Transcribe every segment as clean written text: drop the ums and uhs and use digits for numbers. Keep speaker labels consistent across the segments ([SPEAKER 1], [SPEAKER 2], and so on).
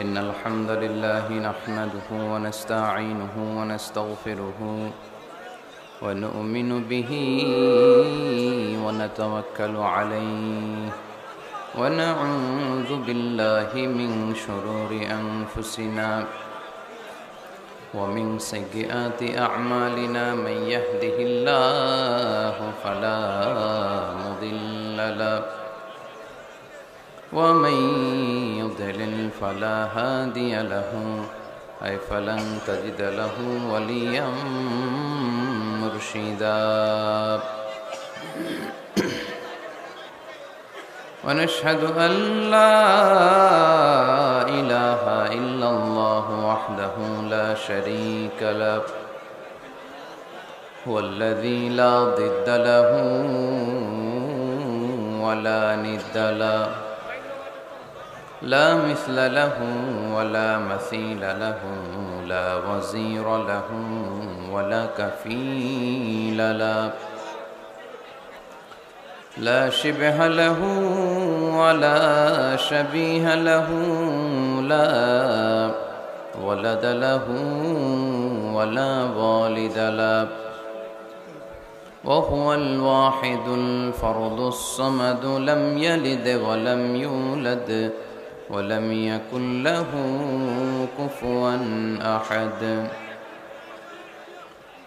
[SPEAKER 1] إن الحمد لله نحمده ونستعينه ونستغفره ونؤمن به ونتوكل عليه ونعوذ بالله من شرور أنفسنا ومن سيئات أعمالنا من يهده الله فلا مضل له ومن يضلل فلا هادي له أي فلن تجد له وليا مرشدا ونشهد أن لا إله إلا الله وحده لا شريك له هو الذي لا ضد له ولا ند له لا مثل له ولا مثيل له لا وزير له ولا كفيل له لا شبه له ولا شبيه له لا ولد له ولا والد له وهو الواحد الفرد الصمد لم يلد ولم يولد ولم يكن له كفوا أحد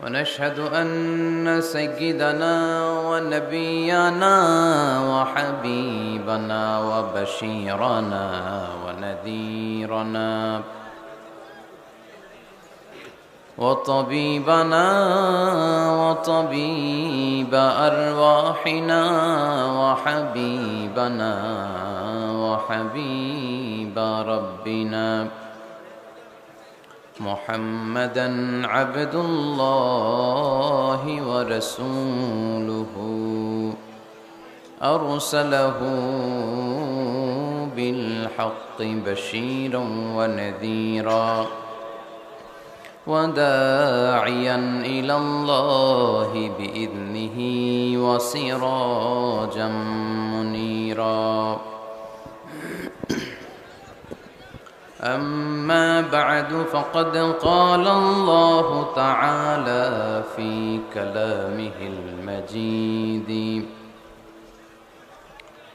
[SPEAKER 1] ونشهد أن سيدنا ونبينا وحبيبنا وبشيرنا ونذيرنا وطبيبنا وطبيب أرواحنا وحبيبنا وحبيب ربنا محمدا عبد الله ورسوله أرسله بالحق بشيرا ونذيرا وداعيا إلى الله بإذنه وسراجا منيرا أما بعد فقد قال الله تعالى في كلامه المجيد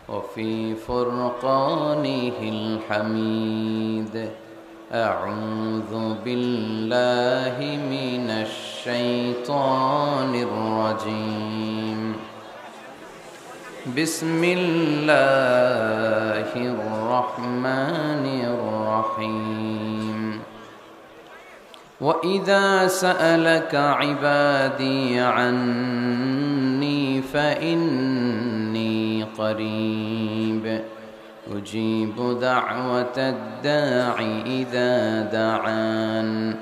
[SPEAKER 1] وفي فرقانه الحميد أعوذ بالله من الشيطان الرجيم بسم الله الرحمن الرحيم وإذا سألك عبادي عني فإني قريب أجيب دعوة الداع إذا دعان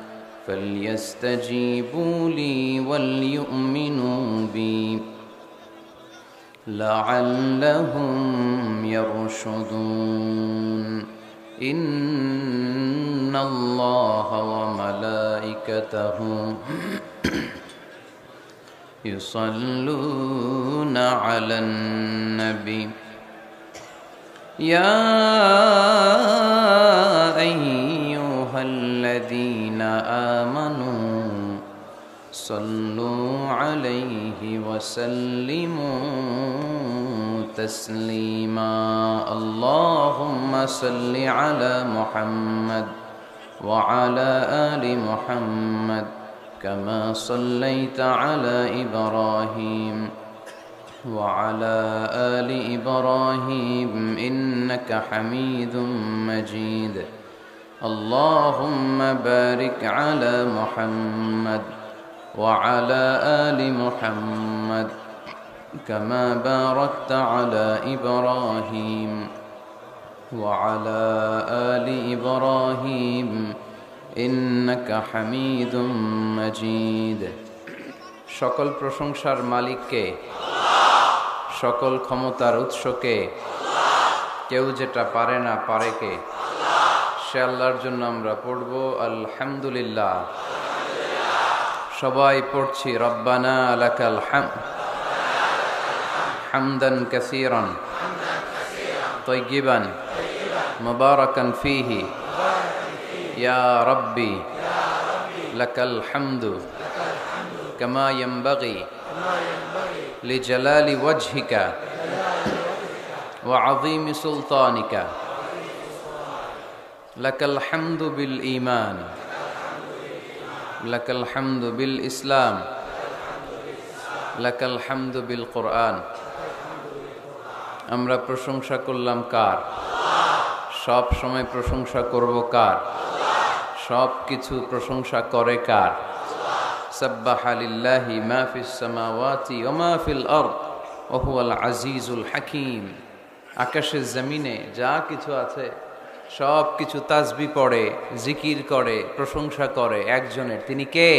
[SPEAKER 1] فليستجيبوا لي وليؤمنوا بي لعلهم يرشدون إن الله وملائكته يصلون على النبي يا أيها الذين آمنوا صلوا عليه وسلموا تسليما اللهم صل على محمد وعلى آل محمد كما صليت على إبراهيم وعلى آل إبراهيم إنك حميد مجيد اللهم بارك على محمد وعلى آل محمد كما باركت على إبراهيم وعلى آل إبراهيم إنك حميد مجيد সকল প্রশংসার মালিককে সকল ক্ষমতার উৎসকে কেউ যেটা পারে না পারে কে সে আল্লাহর জন্য আমরা পড়ব আলহামদুলিল্লাহ সবাই পড়ছি রব্বানা লাকাল হামদ হামদান কাসীরান তাইয়িবান মুবারাকান ফীহি ইয়া রাব্বি লাকাল হামদু কামা ইয়ানবাগি লিজালালি ওয়াজহিকা ওয়া আযীমি সুলতানিকা লাকাল হামদু বিল ঈমান লাকাল হামদু বিল ইসলাম লাকাল হামদু বিল কোরআন। আমরা প্রশংসা করলাম কার? সব সময় প্রশংসা করব কার? সব কিছু প্রশংসা করে কার? সাব্বাহা লিল্লাহি মা ফিস সামাওয়াতি ওয়া মা ফিল আরদ ওয়া হুয়াল আজিজুল হাকীম। আকাশের জমিনে যা কিছু আছে সব কিছু তাসবিহ পড়ে, জিকির করে, প্রশংসা করে একজনের, তিনি কে?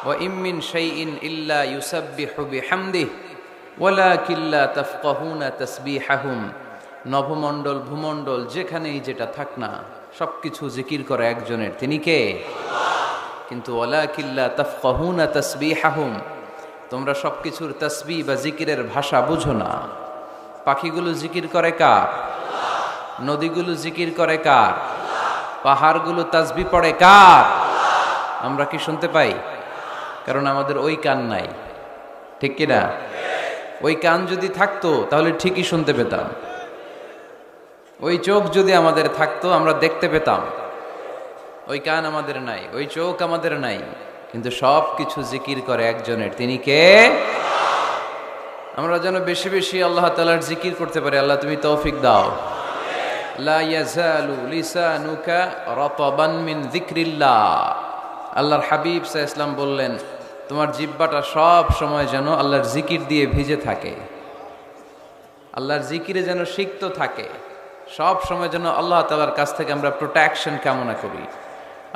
[SPEAKER 1] ওয়া ইম মিন শাইইন ইল্লা ইউসাব্বিহু বিহামদিহি ওয়ালাকিন লা তাফকাহুনা তাসবিহাহুম। নভমণ্ডল ভূমণ্ডল যেখানেই যেটা থাক না সব কিছু জিকির করে একজনের, তিনি কে? কিন্তু ওয়ালাকিন লা তাফকাহুনা তাসবিহাহুম, তোমরা সব কিছুর তাসবিহ বা জিকিরের ভাষা বুঝো না। পাখিগুলো জিকির করে কার? নদীগুলো জিকির করে কার? পাহাড়গুলো তাসবিহ পড়ে কার? আমরা কি শুনতে পাই? কারণ আমাদের ওই কান নাই, ঠিক কিনা? ওই কান যদি থাকতো তাহলে ঠিকই শুনতে পেতাম। ওই চোখ যদি আমাদের থাকতো আমরা দেখতে পেতাম। ওই কান আমাদের নাই, ওই চোখ আমাদের নাই, কিন্তু সব কিছু জিকির করে একজনের, তিনি কে? আমরা যেন বেশি বেশি আল্লাহ তাআলার জিকির করতে পারি। আল্লাহ তুমি তৌফিক দাও। লা ইয়াজালু লিসানুকা রাতাবান মিন যিকরিল্লাহ। আল্লাহর হাবিব সাল্লাল্লাহু আলাইহি ওয়াসাল্লাম বললেন, তোমার জিহ্বাটা সব সময় যেন আল্লাহর জিকির দিয়ে ভিজে থাকে, আল্লাহর জিকিরে যেন সিক্ত থাকে। সব সময় যেন আল্লাহ তাআলার কাছ থেকে আমরা প্রোটেকশন কামনা করি।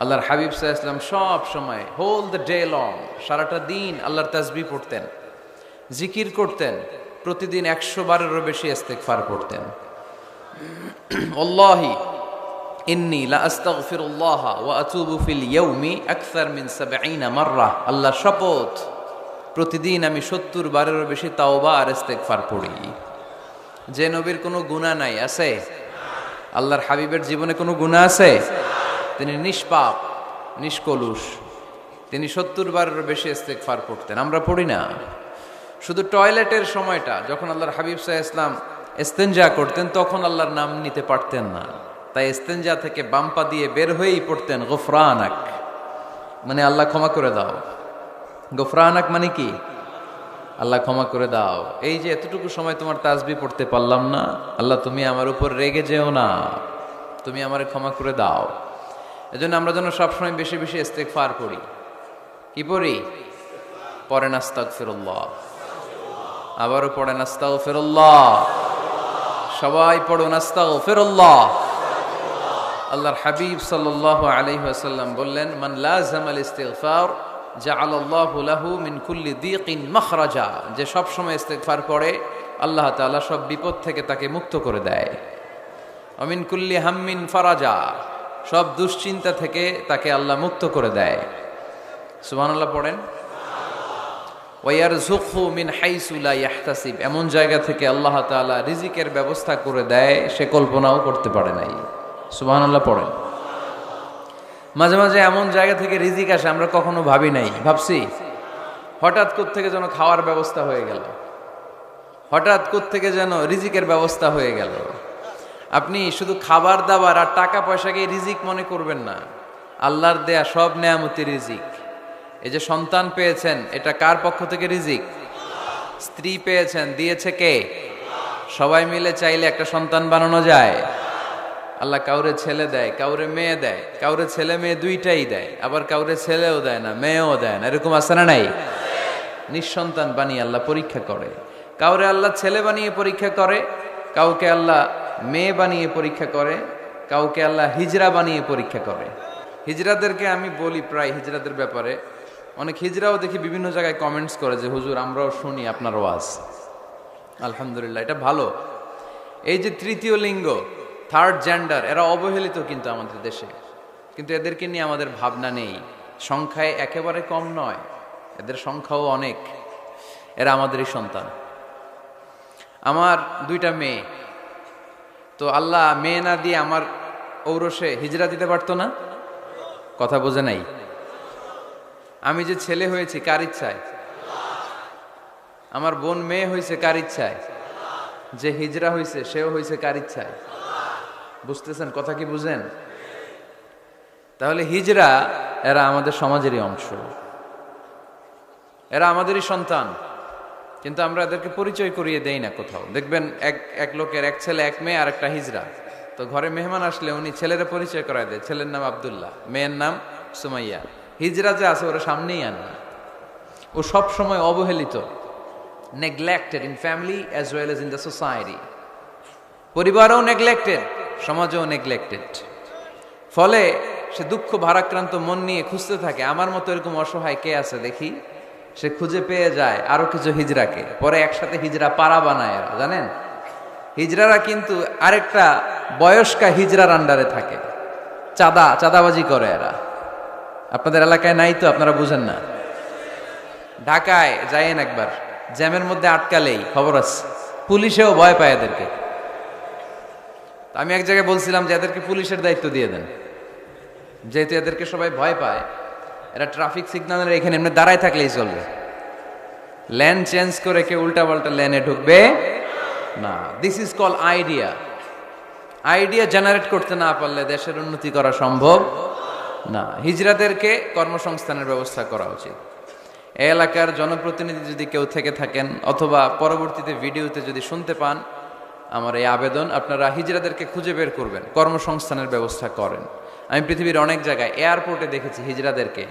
[SPEAKER 1] আল্লাহর হাবিব সাল্লাল্লাহু আলাইহি ওয়াসাল্লাম সব সময় হোল দ্য ডে লং, সারাটা দিন আল্লাহর তাসবিহ পড়তেন, জিকির করতেন, প্রতিদিন 100 বারেরও বেশি ইস্তেগফার পড়তেন। আল্লাহি ইন্নী লা আস্তাগফিরুল্লাহ ওয়া আতুবু ফিল ইয়াউমি আকসার মিন 70 মাররা। আল্লাহ শপথ, প্রতিদিন আমি 70 বারেরও বেশি তাওবা আর ইস্তেগফার পড়ি। যে নবীর কোনো গুনাহ নাই, আছে? আল্লাহর হাবিবের জীবনে কোনো গুনাহ আছে? তিনি নিষ্পাপ, নিষ্কলুষ, তিনি 70 বারেরও বেশি ইস্তেগফার পড়তেন। আমরা পড়ি না। শুধু টয়লেটের সময়টা যখন আল্লাহর হাবিব সাল্লাল্লাহু আলাইহি ওয়াসাল্লাম ইস্তেনজা করতেন তখন আল্লাহর নাম নিতে পারতেন না, তাই ইস্তেনজা থেকে বাম্পা দিয়ে বের হয়েই পড়তেন গফরানাক, মানে আল্লাহ ক্ষমা করে দাও। গফরানাক মানে কি? আল্লাহ ক্ষমা করে দাও। এই যে এতটুকু সময় তোমার তাসবিহ পড়তে পারলাম না, আল্লাহ তুমি আমার উপর রেগে যেও না, তুমি আমারে ক্ষমা করে দাও। এজন্য আমরা যেন সবসময় বেশি বেশি ইস্তেগফার করি। কি পড়ি? পড়েন আস্তাগফিরুল্লাহ, আবারও পড়েন আস্তাগফিরুল্লাহ, সবাই পড়ুন আস্তাগফিরুল্লাহ। আল্লাহর হাবিব সাল্লাল্লাহু আলাইহি ওয়াসাল্লাম বললেন, মান লাযামাল ইস্তিগফার জাআলাল্লাহু লাহু মিন কুল্লি দীকিন মাখরাজা। যে সব সময় ইস্তিগফার পড়ে আল্লাহ তাআলা সব বিপদ থেকে তাকে মুক্ত করে দেয়। ওয়া মিন কুল্লি হাম্মিন ফারাজা, সব দুশ্চিন্তা থেকে তাকে আল্লাহ মুক্ত করে দেয়। সুবহানাল্লাহ পড়েন। ওয়া ইয়ারযুকহু মিন হাইসু লা ইয়াহতাসিব, এমন জায়গা থেকে আল্লাহ তাআলা রিজিকের ব্যবস্থা করে দেয় সে কল্পনাও করতে পারে নাই। সুবহানাল্লাহ পড়েন। মাঝে মাঝে এমন জায়গা থেকে রিজিক আসে আমরা কখনো ভাবি নাই, ভাবছি হঠাৎ কোত্থেকে যেন খাওয়ার ব্যবস্থা হয়ে গেল, হঠাৎ কোত্থেকে যেন রিজিকের ব্যবস্থা হয়ে গেল। আপনি শুধু খাবার দাবার আর টাকা পয়সাকে রিজিক মনে করবেন না, আল্লাহর দেয়া সব নেয়ামতি রিজিক। এই যে সন্তান পেয়েছেন এটা কার পক্ষ থেকে রিজিক? স্ত্রী পেয়েছেন, দিয়েছে কে? সবাই মিলে চাইলে একটা সন্তান বানানো যায়। আল্লাহ কাউরে ছেলে দেয়, কাউরে মেয়ে দেয়, কাউরে ছেলে মেয়ে দুইটাই দেয়, আবার কাউরে ছেলেও দেয় না, মেয়েও দেয় না, এরকম আছে না নাই? নিঃসন্তান বানিয়ে আল্লাহ পরীক্ষা করে। কাউরে আল্লাহ ছেলে বানিয়ে পরীক্ষা করে, কাউকে আল্লাহ মেয়ে বানিয়ে পরীক্ষা করে, কাউকে আল্লাহ হিজরা বানিয়ে পরীক্ষা করে। হিজরাদেরকে আমি বলি প্রায় হিজরাদের ব্যাপারে, অনেক হিজরাও দেখি বিভিন্ন জায়গায় কমেন্টস করে যে হুজুর আমরাও শুনি আপনার ওয়াজ। আলহামদুলিল্লাহ, এটা ভালো। এই যে তৃতীয় লিঙ্গ, থার্ড জেন্ডার, এরা অবহেলিত কিন্তু আমাদের দেশে, কিন্তু এদেরকে নিয়ে আমাদের ভাবনা নেই। সংখ্যায় একেবারে কম নয়, এদের সংখ্যাও অনেক। এরা আমাদেরই সন্তান। আমার দুইটা মেয়ে, তো আল্লাহ মেয়ে না দিয়ে আমার ঔরসে হিজরা দিতে পারতো না? কথা বোঝে নাই? আমি যে ছেলে হয়েছি কার ইচ্ছায়? আমার বোন মেয়ে হয়েছে কার ইচ্ছায়? যে হিজরা হয়েছে সেও হয়েছে কার ইচ্ছায়? বুঝতেছেন কথা কি বুঝেন? তাহলে হিজরা এরা আমাদের সমাজেরই অংশ, এরা আমাদেরই সন্তান, কিন্তু আমরা এদেরকে পরিচয় করিয়ে দেই না কোথাও। দেখবেন এক লোকের এক ছেলে এক মেয়ে আর একটা হিজরা, তো ঘরে মেহমান আসলে উনি ছেলেরা পরিচয় করায় দেয়, ছেলের নাম আব্দুল্লাহ, মেয়ের নাম সুমাইয়া। হিজরা যে আছে ওরা সামনেই আনে না। ও সব সময় অবহেলিত, neglected in family as well as in the society. পরিবারও নেগলেক্টেড, সমাজও নেগলেক্টেড। ফলে সে দুঃখ ভারাক্রান্ত মন নিয়ে খুঁজতে থাকে, আমার মতো এরকম অসহায় কে আছে দেখি। সে খুঁজে পেয়ে যায় আরো কিছু হিজড়াকে, পরে একসাথে হিজড়া পাড়া বানায় এরা, জানেন? হিজড়ারা কিন্তু আরেকটা বয়স্কা হিজড়ার আন্ডারে থাকে, চাঁদাবাজি করে এরা। আপনাদের এলাকায় নাই তো, আপনারা বুঝেন না। ঢাকায় যাইয়েন একবার, জ্যামের মধ্যে আটকালেই খবর আছে, পুলিশেও ভয় পায় এদেরকে। আমি এক জায়গায় বলছিলাম যে এদেরকে পুলিশের দায়িত্ব দিয়ে দেন, যেহেতু এদেরকে সবাই ভয় পায়। এরা ট্রাফিক সিগন্যালের এখানে এমনি দাঁড়ায় থাকলেই চলবে, লেন চেঞ্জ করে কেউ উল্টা পাল্টা লেনে ঢুকবে না। This is call idea. Idea generate করতে না পারলে দেশের উন্নতি করা সম্ভব না। হিজড়াদেরকে কর্মসংস্থানের ব্যবস্থা করা উচিত। এই এলাকার জনপ্রতিনিধি যদি কেউ থেকে থাকেন, অথবা পরবর্তীতে ভিডিওতে যদি শুনতে পান, আমার এই আবেদন, আপনারা হিজড়াদেরকে খুঁজে বের করবেন, কর্মসংস্থানের ব্যবস্থা করেন। আমি পৃথিবীর অনেক জায়গায় এয়ারপোর্টে দেখেছি হিজড়াদেরকে,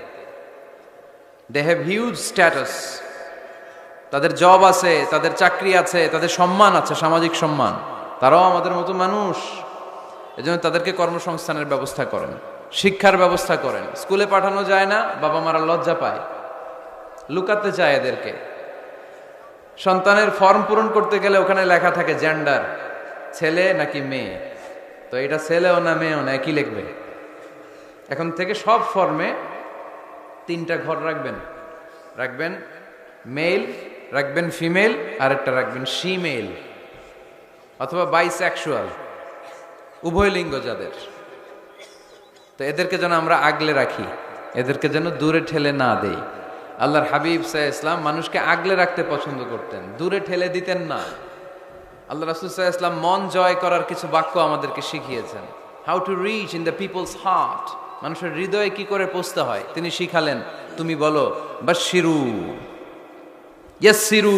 [SPEAKER 1] দে হ্যাভ হিউজ স্ট্যাটাস, তাদের জব আছে, তাদের চাকরি আছে, তাদের সম্মান আছে, সামাজিক সম্মান। তারাও আমাদের মতো মানুষ, এজন্য তাদেরকে কর্মসংস্থানের ব্যবস্থা করেন, শিক্ষার ব্যবস্থা করেন। স্কুলে পাঠানো যায় না, বাবা মারা লজ্জা পায়, লুকাতে চায় এদেরকে। সন্তানের ফর্ম পূরণ করতে গেলে ওখানে লেখা থাকে জেন্ডার, ছেলে নাকি মেয়ে। তো এটা ছেলেও না মেয়েও না, একই লিখবে। এখন থেকে সব ফর্মে 3টা ঘর রাখবেন মেল, রাখবেন ফিমেল, আর একটা রাখবেন শিমেল অথবা বাইসেক্সুয়াল, উভয় লিঙ্গ যাদের। তো এদেরকে যেন আমরা আগলে রাখি, এদেরকে যেন দূরে ঠেলে না দেই। আল্লাহর হাবিব সাল্লাল্লাহু আলাইহি ওয়াসাল্লাম মানুষকে আগলে রাখতে পছন্দ করতেন, দূরে ঠেলে দিতেন না। আল্লাহ রাসূল সাল্লাল্লাহু আলাইহি ওয়াসাল্লাম মন জয় করার কিছু বাক্য আমাদেরকে শিখিয়েছেন, how to reach in the people's heart, মানুষের হৃদয়ে কি করে পৌঁছতে হয় তিনি শিখালেন। তুমি বলো বাশশিরু, ইয়াসসিরু,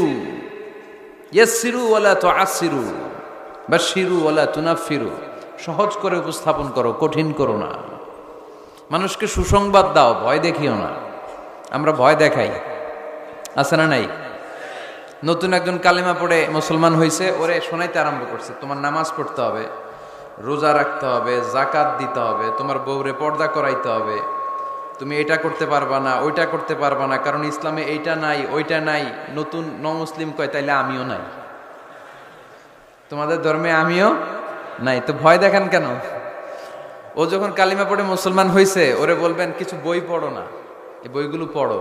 [SPEAKER 1] ইয়াসসিরু ওয়ালা তুআসসিরু, বাশশিরু ওয়ালা তুনাফফিরু। সহজ করে উপস্থাপন করো, কঠিন করো না। মানুষকে সুসংবাদ দাও, ভয় দেখিও না। আমরা ভয় দেখাই, আছে না নাই? নতুন একজন কালেমা পড়ে মুসলমান হয়েছে, ওরে শোনাইতে আরম্ভ করছে, তোমার নামাজ পড়তে হবে, রোজা রাখতে হবে, জাকাত দিতে হবে, তোমার বউরে পর্দা করাইতে হবে, তুমি এটা করতে পারবা না, ওইটা করতে পারবা না, কারণ ইসলামে এইটা নাই ওইটা নাই। নতুন মুসলিম কয় তাইলে আমিও নাই, তোমাদের ধর্মে আমিও নাই, তো ভয় দেখান কেন? ও যখন কালিমা পড়ে মুসলমান হয়েছে, ওরে বলবেন কিছু বই পড়ো না, এই বইগুলো পড়ো।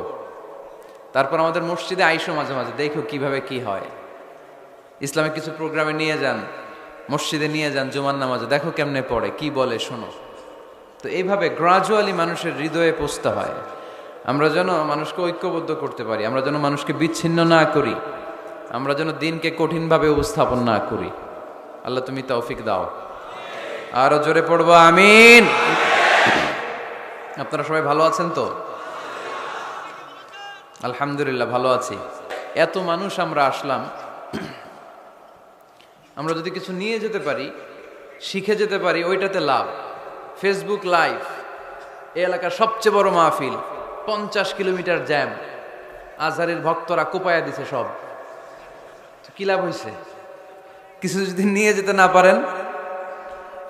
[SPEAKER 1] তারপর আমাদের মসজিদে আইসো মাঝে মাঝে, দেখো কিভাবে কি হয়। ইসলামে কিছু প্রোগ্রামে নিয়ে যান, মসজিদে নিয়ে যান, জুমার নামাজে দেখো কেমনে পড়ে, কি বলে শোনো। তো এইভাবে গ্রাজুয়ালি মানুষের হৃদয়ে পৌঁছতে হয়। আমরা যেন মানুষকে ঐক্যবদ্ধ করতে পারি, আমরা যেন মানুষকে বিচ্ছিন্ন না করি, আমরা যেন দিনকে কঠিনভাবে উপস্থাপন না করি। আল্লাহ তুমি তৌফিক দাও। আরো জোরে পড়বো আমিন। আপনারা সবাই ভালো আছেন তো? আলহামদুলিল্লাহ ভালো আছি। এত মানুষ আমরা আসলাম, আমরা যদি কিছু নিয়ে যেতে পারি, শিখে যেতে পারি, ওইটাতে লাভ। ফেসবুক লাইভ, এই এলাকার সবচেয়ে বড় মাহফিল, 50 কিলোমিটার জ্যাম, আজহারের ভক্তরা কোপায়া দিছে সব, কি লাভ হয়েছে? কিছু যদি নিয়ে যেতে না পারেন।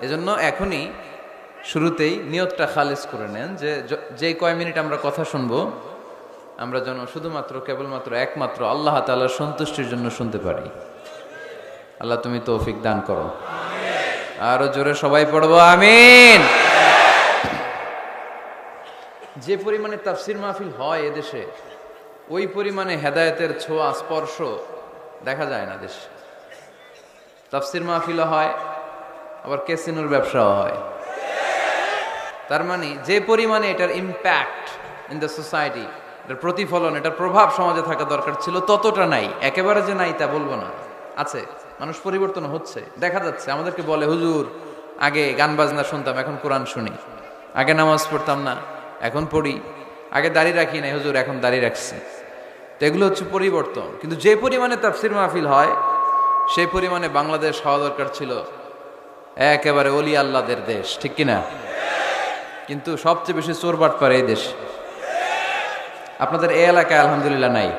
[SPEAKER 1] এজন্য এখনই শুরুতেই নিয়তটা খালেস করে নেন যে যে কয় মিনিট আমরা কথা শুনবো, আমরা যেন শুধুমাত্র কেবলমাত্র একমাত্র আল্লাহ তাআলার সন্তুষ্টির জন্য শুনতে পারি। আল্লাহ তুমি তৌফিক দান করো। আরো জোরে সবাই পড়বো আমিন। যে পরিমাণে তাফসির মাহফিল হয় এদেশে, ওই পরিমাণে হেদায়েতের ছোঁয়া স্পর্শ দেখা যায় না দেশে। তাফসির মাহফিলও হয়, আবার ক্যাসিনোর ব্যবসাও হয়। তার মানে যে পরিমাণে এটার ইম্প্যাক্ট ইন দ্য সোসাইটি, এটার প্রতিফলন, এটার প্রভাব সমাজে থাকা দরকার ছিল, ততটা নাই। একেবারে যে নাই তা বলবো না, আছে। মানুষ পরিবর্তন হচ্ছে, দেখা যাচ্ছে। আমাদেরকে বলে, হুজুর আগে গান বাজনা শুনতাম, এখন কোরআন শুনি। আগে নামাজ পড়তাম না, এখন পড়ি। আগে দাড়ি রাখি নাই, হুজুর এখন দাড়ি রাখছি। তো এগুলো হচ্ছে পরিবর্তন। কিন্তু যে পরিমাণে তাফসির মাহফিল হয়, সেই পরিমাণে বাংলাদেশ হওয়া দরকার ছিল একেবারে ওলি আল্লাহদের দেশ, ঠিক কিনা? কিন্তু সবচেয়ে বেশি চোর বাটপার এই দেশ। আপনাদের এই এলাকায় আলহামদুলিল্লাহ নাই?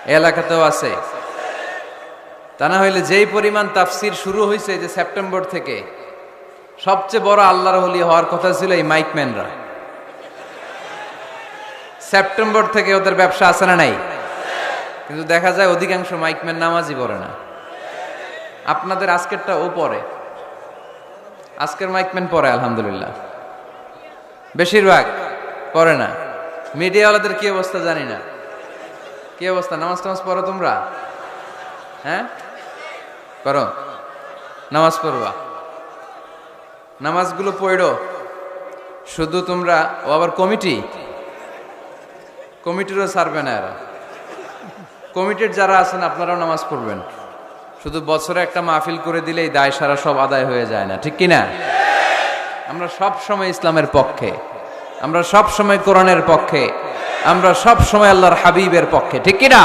[SPEAKER 1] এই এলাকাতেও আছে। তা না হইলে যেই পরিমাণ তাফসির শুরু হয়েছে যে সেপ্টেম্বর থেকে, সবচেয়ে বড় আল্লাহর ওলি হওয়ার কথা ছিল এই মাইকম্যানরা। সেপ্টেম্বর থেকে ওদের ব্যবসা আছে না নাই? কিন্তু দেখা যায় অধিকাংশ মাইকম্যান নামাজই পড়ে না। আপনাদের আজকেরটা ও পড়ে, আজকের মাইকম্যান পড়ে আলহামদুলিল্লাহ, বেশিরভাগ পড়ে না। মিডিয়াওয়ালাদের কি অবস্থা জানি না, কি অবস্থা? নামাজ টামাজ পড়ো তোমরা? হ্যাঁ পড়ো, নামাজ পড়বা, নামাজগুলো পড়ো। শুধু তোমরা, ও আবার কমিটিরও ছাড়বে না এরা। কমিটির যারা আছেন আপনারাও নামাজ পড়বেন। শুধু বছরে একটা মাহফিল করে দিলেই দায় সারা সব আদায় হয়ে যায় না, ঠিক কিনা? আমরা সব সময় ইসলামের পক্ষে, আমরা সব সময় কোরআনের পক্ষে, আমরা সব সময় আল্লাহর হাবিবের পক্ষে, ঠিক কিনা?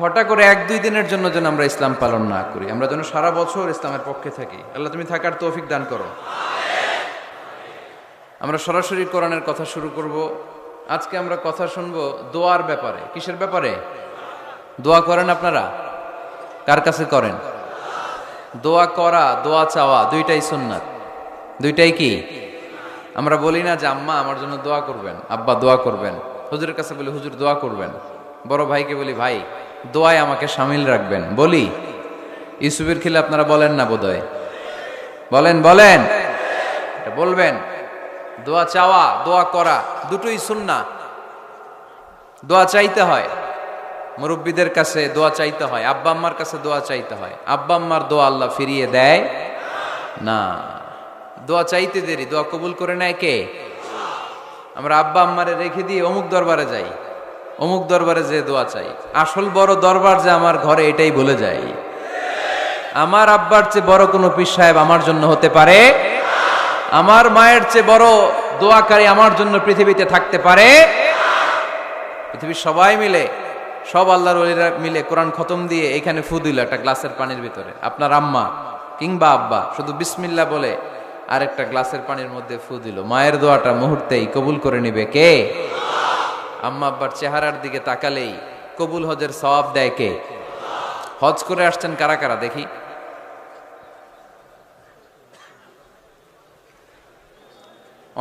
[SPEAKER 1] ঘটা করে 1-2 দিনের জন্য যেন আমরা ইসলাম পালন না করি, আমরা যেন সারা বছর ইসলামের পক্ষে থাকি। আল্লাহ তুমি থাকার তৌফিক দান করো। আমরা সরাসরি কোরআনের কথা শুরু করব। আজকে আমরা কথা শুনবো দোয়ার ব্যাপারে। কিসের ব্যাপারে? দোয়া করেন আপনারা? কার কাছে করেন? দোয়া করা, দোয়া চাওয়া দুইটাই সুন্নাত। দুইটাই কি? আমরা বলি না যে আম্মা আমার জন্য দোয়া করবেন, আব্বা দোয়া করবেন। হুজুরের কাছে বলি হুজুর দোয়া করবেন। বড় ভাইকে বলি ভাই দোয়ায় আমাকে শামিল রাখবেন, বলি। ইউসুফের খিলে আপনারা বলেন না বোধহয়? বলেন বলেন, এটা বলবেন। দোয়া চাওয়া, দোয়া করা দুটোই সুন্নাহ। দোয়া চাইতে হয়, মুরব্বীদের কাছে দোয়া চাইতে হয়, আব্বা আম্মার কাছে দোয়া চাইতে হয়। আব্বা আম্মার দোয়া আল্লাহ ফিরিয়ে দেয় না। দোয়া চাইতে দেরি, দোয়া কবুল করে নেয় কে? আমরা আব্বা আম্মারে রেখে দিয়ে অমুক দরবারে যাই, অমুক দরবারে যে দোয়া চাই। আসল বড় দরবার যে আমার ঘরে, এটাই ভুলে যাই। আমার আব্বার চেয়ে বড় কোনো পীর সাহেব আমার জন্য হতে পারে, আমার মায়ের চেয়ে বড় দোয়াকারী আমার জন্য পৃথিবীতে থাকতে পারে। পৃথিবীর সবাই মিলে, সব আল্লাহর ওলিরা মিলে কোরআন খতম দিয়ে এখানে ফু দিল একটা গ্লাসের পানির ভিতরে। আপনার আম্মা কিংবা আব্বা শুধু বিসমিল্লাহ বলে আরেকটা গ্লাসের পানির মধ্যে ফু দিল। মায়ের দোয়াটা মুহূর্তেই কবুল করে নিবে কে? আম্মা আব্বার চেহারার দিকে তাকালেই কবুল হজের সওয়াব দেয় কে? হজ করে আসছেন কারা কারা দেখি?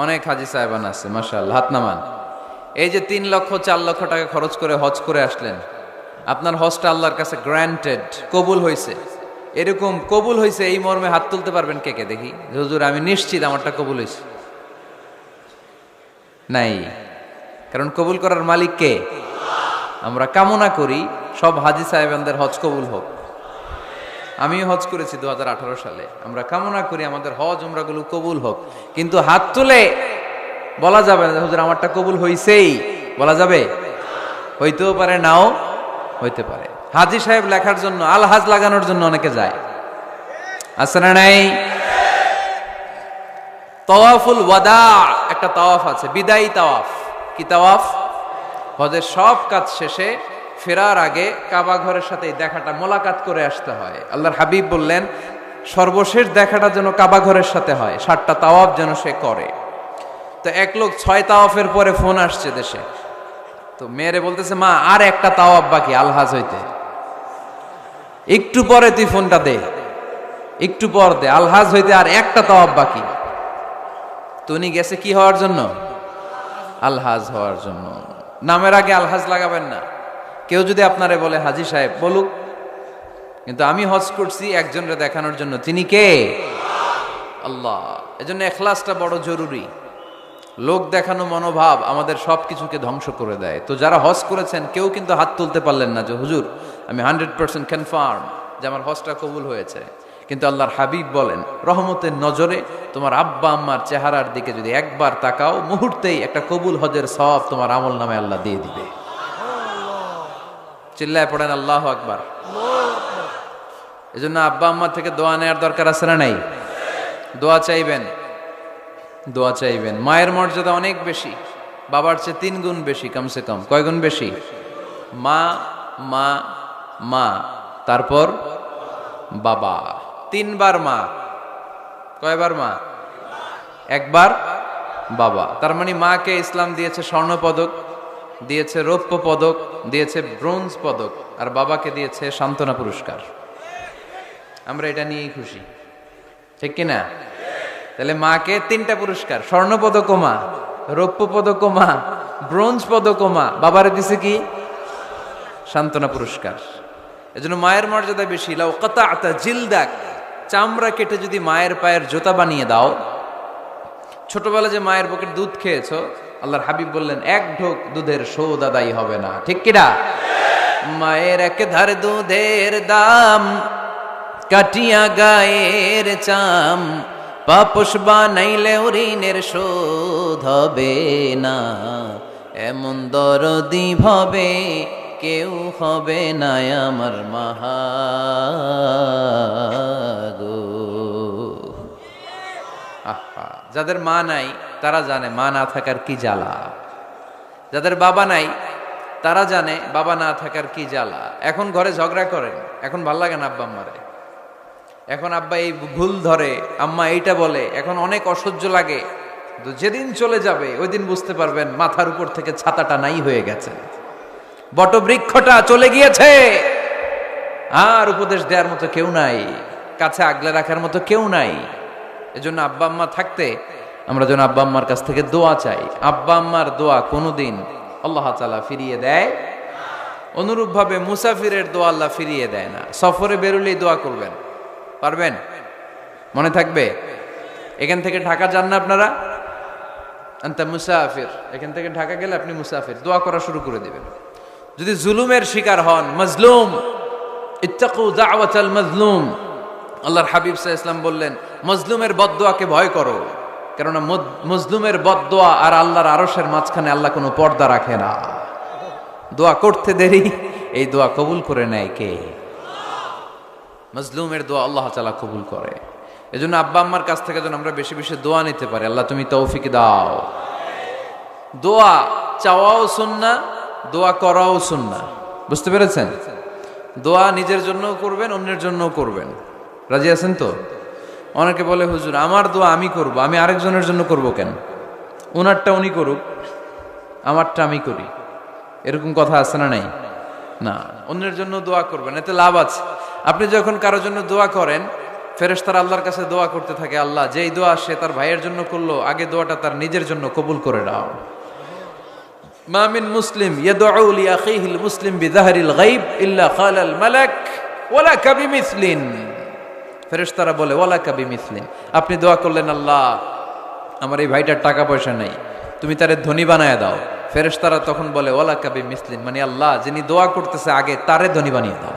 [SPEAKER 1] অনেক হাজি সাহেবান আছে মাশাআল্লাহ, হাত নামান। এই যে 3 লক্ষ 4 লক্ষ টাকা খরচ করে হজ করে আসলেন, আপনার হজটা আল্লাহর কাছে গ্র্যান্টেড, কবুল হয়েছে। এরকম কবুল হয়েছে এই মর্মে হাত তুলতে পারবেন কে কে দেখি? হুজুর আমি নিশ্চিত আমারটা কবুল হয়েছে। নাই, কারণ কবুল করার মালিক কে? আমরা কামনা করি সব হাজি সাহেবানদের হজ কবুল হোক। আমিও হজ করেছি 2018 সালে। আমরা কামনা করি আমাদের হজ উমরাগুলো কবুল হোক। কিন্তু হাত তুলে বলা যাবে না হুজুর আমারটা কবুল হইছেই, বলা যাবে? হইতেও পারে, নাও হইতে পারে। হাজি সাহেব লেখার জন্য, আল হাজ লাগানোর জন্য অনেকে যায়, আছে না নাই? তাওয়াফুল ওয়াদা একটা তাওয়াফ আছে, বিদায়ী তাওয়াফ। কি তাওয়াফ? হজের সব কাজ শেষে ফেরার আগে কাবা ঘরের সাথে দেখাটা, মোলাকাত করে আসতে হয়। আল্লাহর হাবিব বললেন সর্বশেষ দেখাটা যেন কাবা ঘরের সাথে হয়, 7টা তাওয়াফ যেন সে করে। তো এক লোক 6 তাওয়াফের পরে ফোন আসছে দেশে, তো মেয়েরে বলতেছে মা আর একটা তাওয়াফ বাকি আলহাজ হইতে, একটু পরে তুই ফোনটা দে, একটু পর দে, আলহাজ হইতে আর একটা তাওয়াফ বাকি। তো উনি গেছে কি হওয়ার জন্য? আলহাজ হওয়ার জন্য। নামের আগে আলহাজ লাগাবেন না। কেউ যদি আপনারে বলে হাজি সাহেব, বলুক, কিন্তু আমি হজ করছি একজনরে দেখানোর জন্য। তিনি কে? আল্লাহ। এজন্য ইখলাসটা বড় জরুরি। লোক দেখানো মনোভাব আমাদের সবকিছুকে ধ্বংস করে দেয়। তো যারা হজ করেছেন কেউ কিন্তু হাত তুলতে পারলেন না যে হুজুর আমি 100% কনফার্ম যে আমার হজটা কবুল হয়েছে। কিন্তু আল্লাহর হাবিব বলেন, রহমতের নজরে তোমার আব্বা আম্মার চেহারার দিকে যদি একবার তাকাও, মুহূর্তেই একটা কবুল হজের সওয়াব তোমার আমল নামে আল্লাহ দিয়ে দিবে। চিল্লায় পড়েন আল্লাহু আকবার। এজন্য আব্বা আম্মা থেকে দোয়া নেওয়ার দরকার আছে না নাই? দোয়া চাইবেন, দোয়া চাইবেন। মায়ের মর্যাদা অনেক বেশি, বাবার চেয়ে 3 গুণ বেশি, কমসে কম। কয় গুণ বেশি? মা মা মা, তারপর বাবা। 3 বার মা। কয়বার মা? 1 বার বাবা। তার মানে মাকে ইসলাম দিয়েছে স্বর্ণ পদক, দিয়েছে রৌপ্য পদক, দিয়েছে ব্রোঞ্জ পদক, আর বাবাকে দিয়েছে সান্ত্বনা পুরস্কার। আমরা এটা নিয়েই খুশি, ঠিক কিনা? তাহলে মাকে 3টা পুরস্কার, স্বর্ণ পদক মা, রৌপ্য পদক মা, ব্রোঞ্জ পদক মা, বাবারে দিছে কি? সান্ত্বনা পুরস্কার। এজন্য মায়ের মর্যাদা বেশি। লাউ কাতাআতা জিলদাক, চামড়া কেটে যদি মায়ের পায়ের জুতা বানিয়ে দাও। ছোটবেলা যে মায়ের বুকের দুধ খেয়েছো, আল্লাহর হাবিব বললেন 1 ঢোক দুধের শোধ আদায় হবে না, ঠিক কিনা? মায়ের এক ধার দুধের দাম, কাটিয়া গায়ের চাম, পাপস বানাইলে ঋণের শোধ হবে না। এমন দরদি ভাবে কেউ হবে না আমার মাহাগো। আহা, যাদের মা নাই তারা জানে মা না থাকার কি জ্বালা। যাদের বাবা নাই তারা জানে বাবা না থাকার কি জ্বালা। এখন ঘরে ঝগড়া করেন, এখন ভাল লাগে না আব্বা আম্মারে। এখন আব্বা এই ভুল ধরে, আম্মা এইটা বলে, এখন অনেক অসহ্য লাগে। তো যেদিন চলে যাবে ওই দিন বুঝতে পারবেন মাথার উপর থেকে ছাতাটা নাই হয়ে গেছে, বটবৃক্ষটা চলে গিয়েছে, আর উপদেশ দেওয়ার মতো কেউ নাই, কাছে আগলে রাখার মতো কেউ নাই। এজন্য আব্বা আম্মা থাকতে আমরা যেন আব্বা আম্মার কাছ থেকে দোয়া চাই। আব্বা আম্মার দোয়া কোনোদিন আল্লাহ তাআলা ফিরিয়ে দেয়। অনুরূপভাবে মুসাফিরের দোয়া আল্লাহ ফিরিয়ে দেয় না। সফরে বেরোলেই দোয়া করবেন, পারবেন? মনে থাকবে? এখান থেকে ঢাকা যান না আপনারা? আনতা মুসাফির, এখান থেকে ঢাকা গেলে আপনি মুসাফির, দোয়া করা শুরু করে দিবেন। যদি জুলুমের শিকার হন, মাজলুম, ইত্তাকু দাওয়াতাল মাজলুম, আল্লাহর হাবিব সাল্লাল্লাহু আলাইহি ওয়াসাল্লাম বললেন মজলুমের বদদোয়াকে ভয় করো, কেননা মজলুমের বদদোয়া আর আল্লাহর আরশের মাঝখানে আল্লাহ কোনো পর্দা রাখে না। দোয়া করতে দেরি, এই দোয়া কবুল করে নেয় কে? মজলুমের দোয়া আল্লাহ তাআলা কবুল করে। এজন্য আব্বা আম্মার কাছ থেকে যেন আমরা বেশি বেশি দোয়া নিতে পারি। আল্লাহ তুমি তৌফিক দাও। দোয়া চাওয়াও সুন্নাহ, দোয়া করাও সুন্নাহ। বুঝতে পেরেছেন? দোয়া নিজের জন্যও করবেন, অন্যের জন্যও করবেন। রাজি আছেন তো? অনেকে বলে হুজুর আমার দোয়া আমি করব, আমি আরেকজনের জন্য করব কেন? ওনারটা উনি করুক, আমারটা আমি করি, এরকম কথা আছে না নাই? না, অন্যের জন্য দোয়া করবেন, এতে লাভ আছে। আপনি যখন কারোর জন্য দোয়া করেন, ফেরেশতারা আল্লাহর কাছে দোয়া করতে থাকে, আল্লাহ যেই দোয়া সে তার ভাইয়ের জন্য করলো, আগে দোয়াটা তার নিজের জন্য কবুল করে দাও। মা মিন মুসলিম ইয়াদউ লি আখিহিল মুসলিম বিযাহরিল গায়ব ইল্লা ক্বালাল মালাক ওয়ালা কাবিমিসলিন। ফেরেশতারা বলে ওয়ালা কাবিমিসলিন, আপনি দোয়া করলেন আল্লাহ আমার এই ভাইটার টাকা পয়সা নাই, তুমি তারে ধনী বানায় দাও। ফেরেশতারা তখন বলে ওয়ালা কাবিমিসলিন, মানে আল্লাহ যিনি দোয়া করতেছে আগে তারে ধনী বানিয়ে দাও।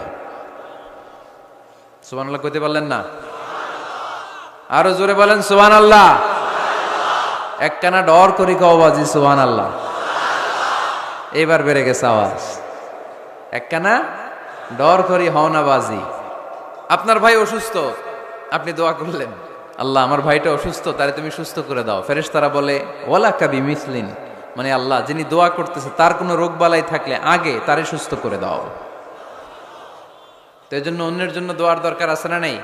[SPEAKER 1] সুবহানাল্লাহ কইতে পারলেন না? আরো জোরে বলেন সুবহানাল্লাহ। একখানা ডর করি কও বাজি সুবহানাল্লাহ। এবার বেড়ে গেছে আওয়াজ। একখানা ডর করি হও না বাজি। আপনার ভাই অসুস্থ, আপনি দোয়া করলেন আল্লাহ আমার ভাইটা অসুস্থ, তারে তুমি সুস্থ করে দাও। ফেরেশতারা বলে ওয়ালা কাবিমিসলিন, মানে আল্লাহ যিনি দোয়া করতেছে তার কোনো রোগ বালাই থাকলে আগে তারে সুস্থ করে দাও। তো এই জন্য অন্যের জন্য দোয়ার দরকার আছে না নাই?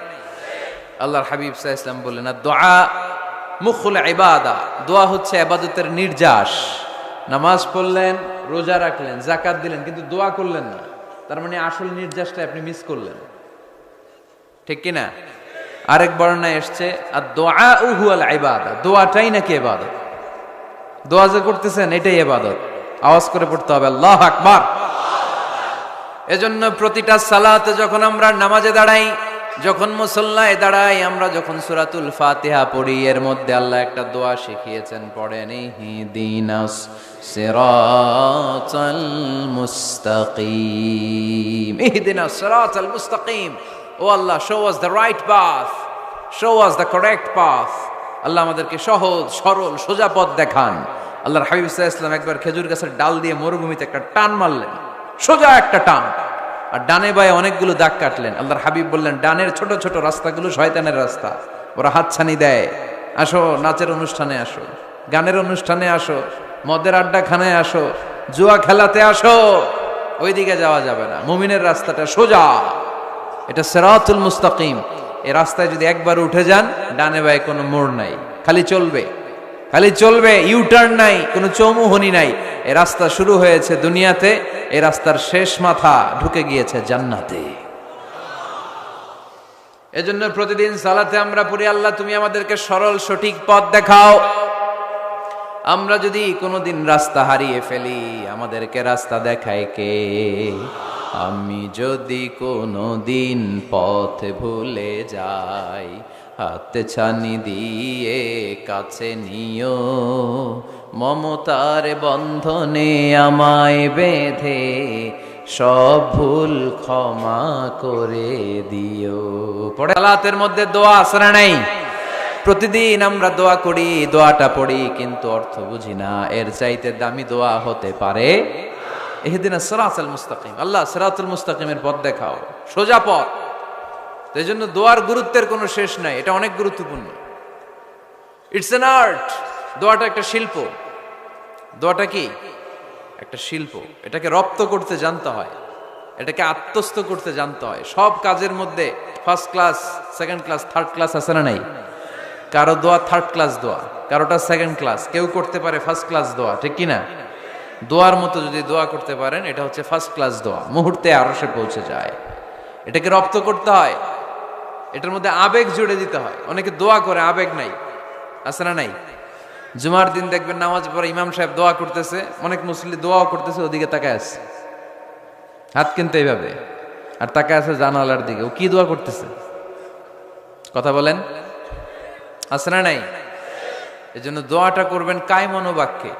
[SPEAKER 1] আল্লাহর হাবিব সাল্লাল্লাহু আলাইহি ওয়াসাল্লাম বললেন দোয়া মুখুল ইবাদা, দোয়া হচ্ছে ইবাদতের নির্যাস। নামাজ পড়লেন, রোজা রাখলেন, যাকাত দিলেন, কিন্তু দোয়া করলেন না, তার মানে আসল নির্যাসটা আপনি মিস করলেন, ঠিক কিনা? আরেক বর্ণনায় এসছে আর দোয়া হুয়াল ইবাদা, দোয়াটাই নাকি ইবাদত। দোয়া যে করতেছেন এটাই ইবাদত। আওয়াজ করে পড়তে হবে আল্লাহু আকবার। এজন্য প্রতিটা সালাতে যখন আমরা নামাজে দাঁড়াই, যখন মুসল্লায় দাঁড়াই, আমরা যখন সূরাতুল ফাতিহা পড়ি, এর মধ্যে আল্লাহ একটা দোয়া শিখিয়েছেন, পড়েন ইহদিনাস সিরাতাল মুস্তাকিম, ইহদিনাস সিরাতাল মুস্তাকিম, ও আল্লাহ, show us the right path, show us the correct path. আল্লাহ আমাদেরকে সহজ সরল সোজা পথ দেখান। আল্লাহর হাবিব সাল্লাল্লাহু আলাইহি ওয়াসাল্লাম একবার খেজুর গাছের ডাল দিয়ে মরুভূমিতে একটা টান মারলেন, সোজা একটা টান, আর ডানে বায়ে অনেকগুলো দাগ কাটলেন। আল্লাহর হাবিব বললেন, ডানের ছোট ছোট রাস্তাগুলো শয়তানের রাস্তা, ওরা হাতছানি দেয়। আসো নাচের অনুষ্ঠানে আসো, গানের অনুষ্ঠানে আসো, মদের আড্ডাখানায় আসো, জুয়া খেলাতে আসো, ওইদিকে যাওয়া যাবে না। মুমিনের রাস্তাটা সোজা, এটা সিরাতুল মুস্তাকিম। এই রাস্তায় যদি একবার উঠে যান, ডানে বায়ে কোনো মোড় নাই, খালি চলবে, খালি চলবে, ইউটার্ন নাই, কোনো চৌমুহনী নাই। এই রাস্তা শুরু হয়েছে দুনিয়াতে, এই রাস্তার শেষ মাথা ঢুকে গিয়েছে জান্নাতে। এজন্য প্রতিদিন সালাতে আমরা পড়ি, আল্লাহ তুমি আমাদেরকে সরল সঠিক পথ দেখাও। আমরা যদি কোনোদিন রাস্তা হারিয়ে ফেলি, আমাদেরকে রাস্তা দেখায় কে? আমি যদি কোনোদিন পথ ভুলে যাই, হাতে ছানি দিয়ে কাছে নিও, মমতার বন্ধনে আমায় বেঁধে সব ভুল ক্ষমা করে দিও। পড়ে সালাতের মধ্যে দোয়া আছে না নাই? প্রতিদিন আমরা দোয়া করি, দোয়াটা পড়ি, কিন্তু অর্থ বুঝি না। এর চাইতে দামি দোয়া হতে পারে ইহদিনাস সিরাতাল মুস্তাকিম। আল্লাহ সিরাতুল মুস্তাকিমের পথ দেখাও, সোজা পথ। এই জন্য দোয়ার গুরুত্বের কোনো শেষ নাই, এটা অনেক গুরুত্বপূর্ণ। It's an art. দোয়াটা একটা শিল্প। দোয়াটা কি? একটা শিল্প। এটাকে রপ্ত করতে জানতে হয়, এটাকে আত্মস্থ করতে জানতে হয়। সব কাজের মধ্যে first class, second class, third class আছে না নাই? কারো দোয়া থার্ড ক্লাস দোয়া, কারোটা সেকেন্ড ক্লাস, কেউ করতে পারে ফার্স্ট ক্লাস দোয়া, ঠিক কি না? দোয়ার মতো যদি দোয়া করতে পারেন, এটা হচ্ছে ফার্স্ট ক্লাস দোয়া, মুহূর্তে আরশে পৌঁছে যায়। এটাকে রপ্ত করতে হয়, এটার মধ্যে আবেগ জুড়ে দিতে হয়। অনেকে দোয়া করে আবেগ নাই, আছে না নাই? জুমার দিন দেখবেন নামাজ পড়ে ইমাম সাহেব দোয়া করতেছে, অনেক মুসল্লি দোয়াও করতেছে, ওদিকে তাকায় আছে, হাত কিন্তু এইভাবে, আর তাকায় আছে জানালার দিকে। ও কি দোয়া করতেছে? কথা বলেন, আছে না নাই? এই জন্য দোয়াটা করবেন কায় মনোবাক্যে,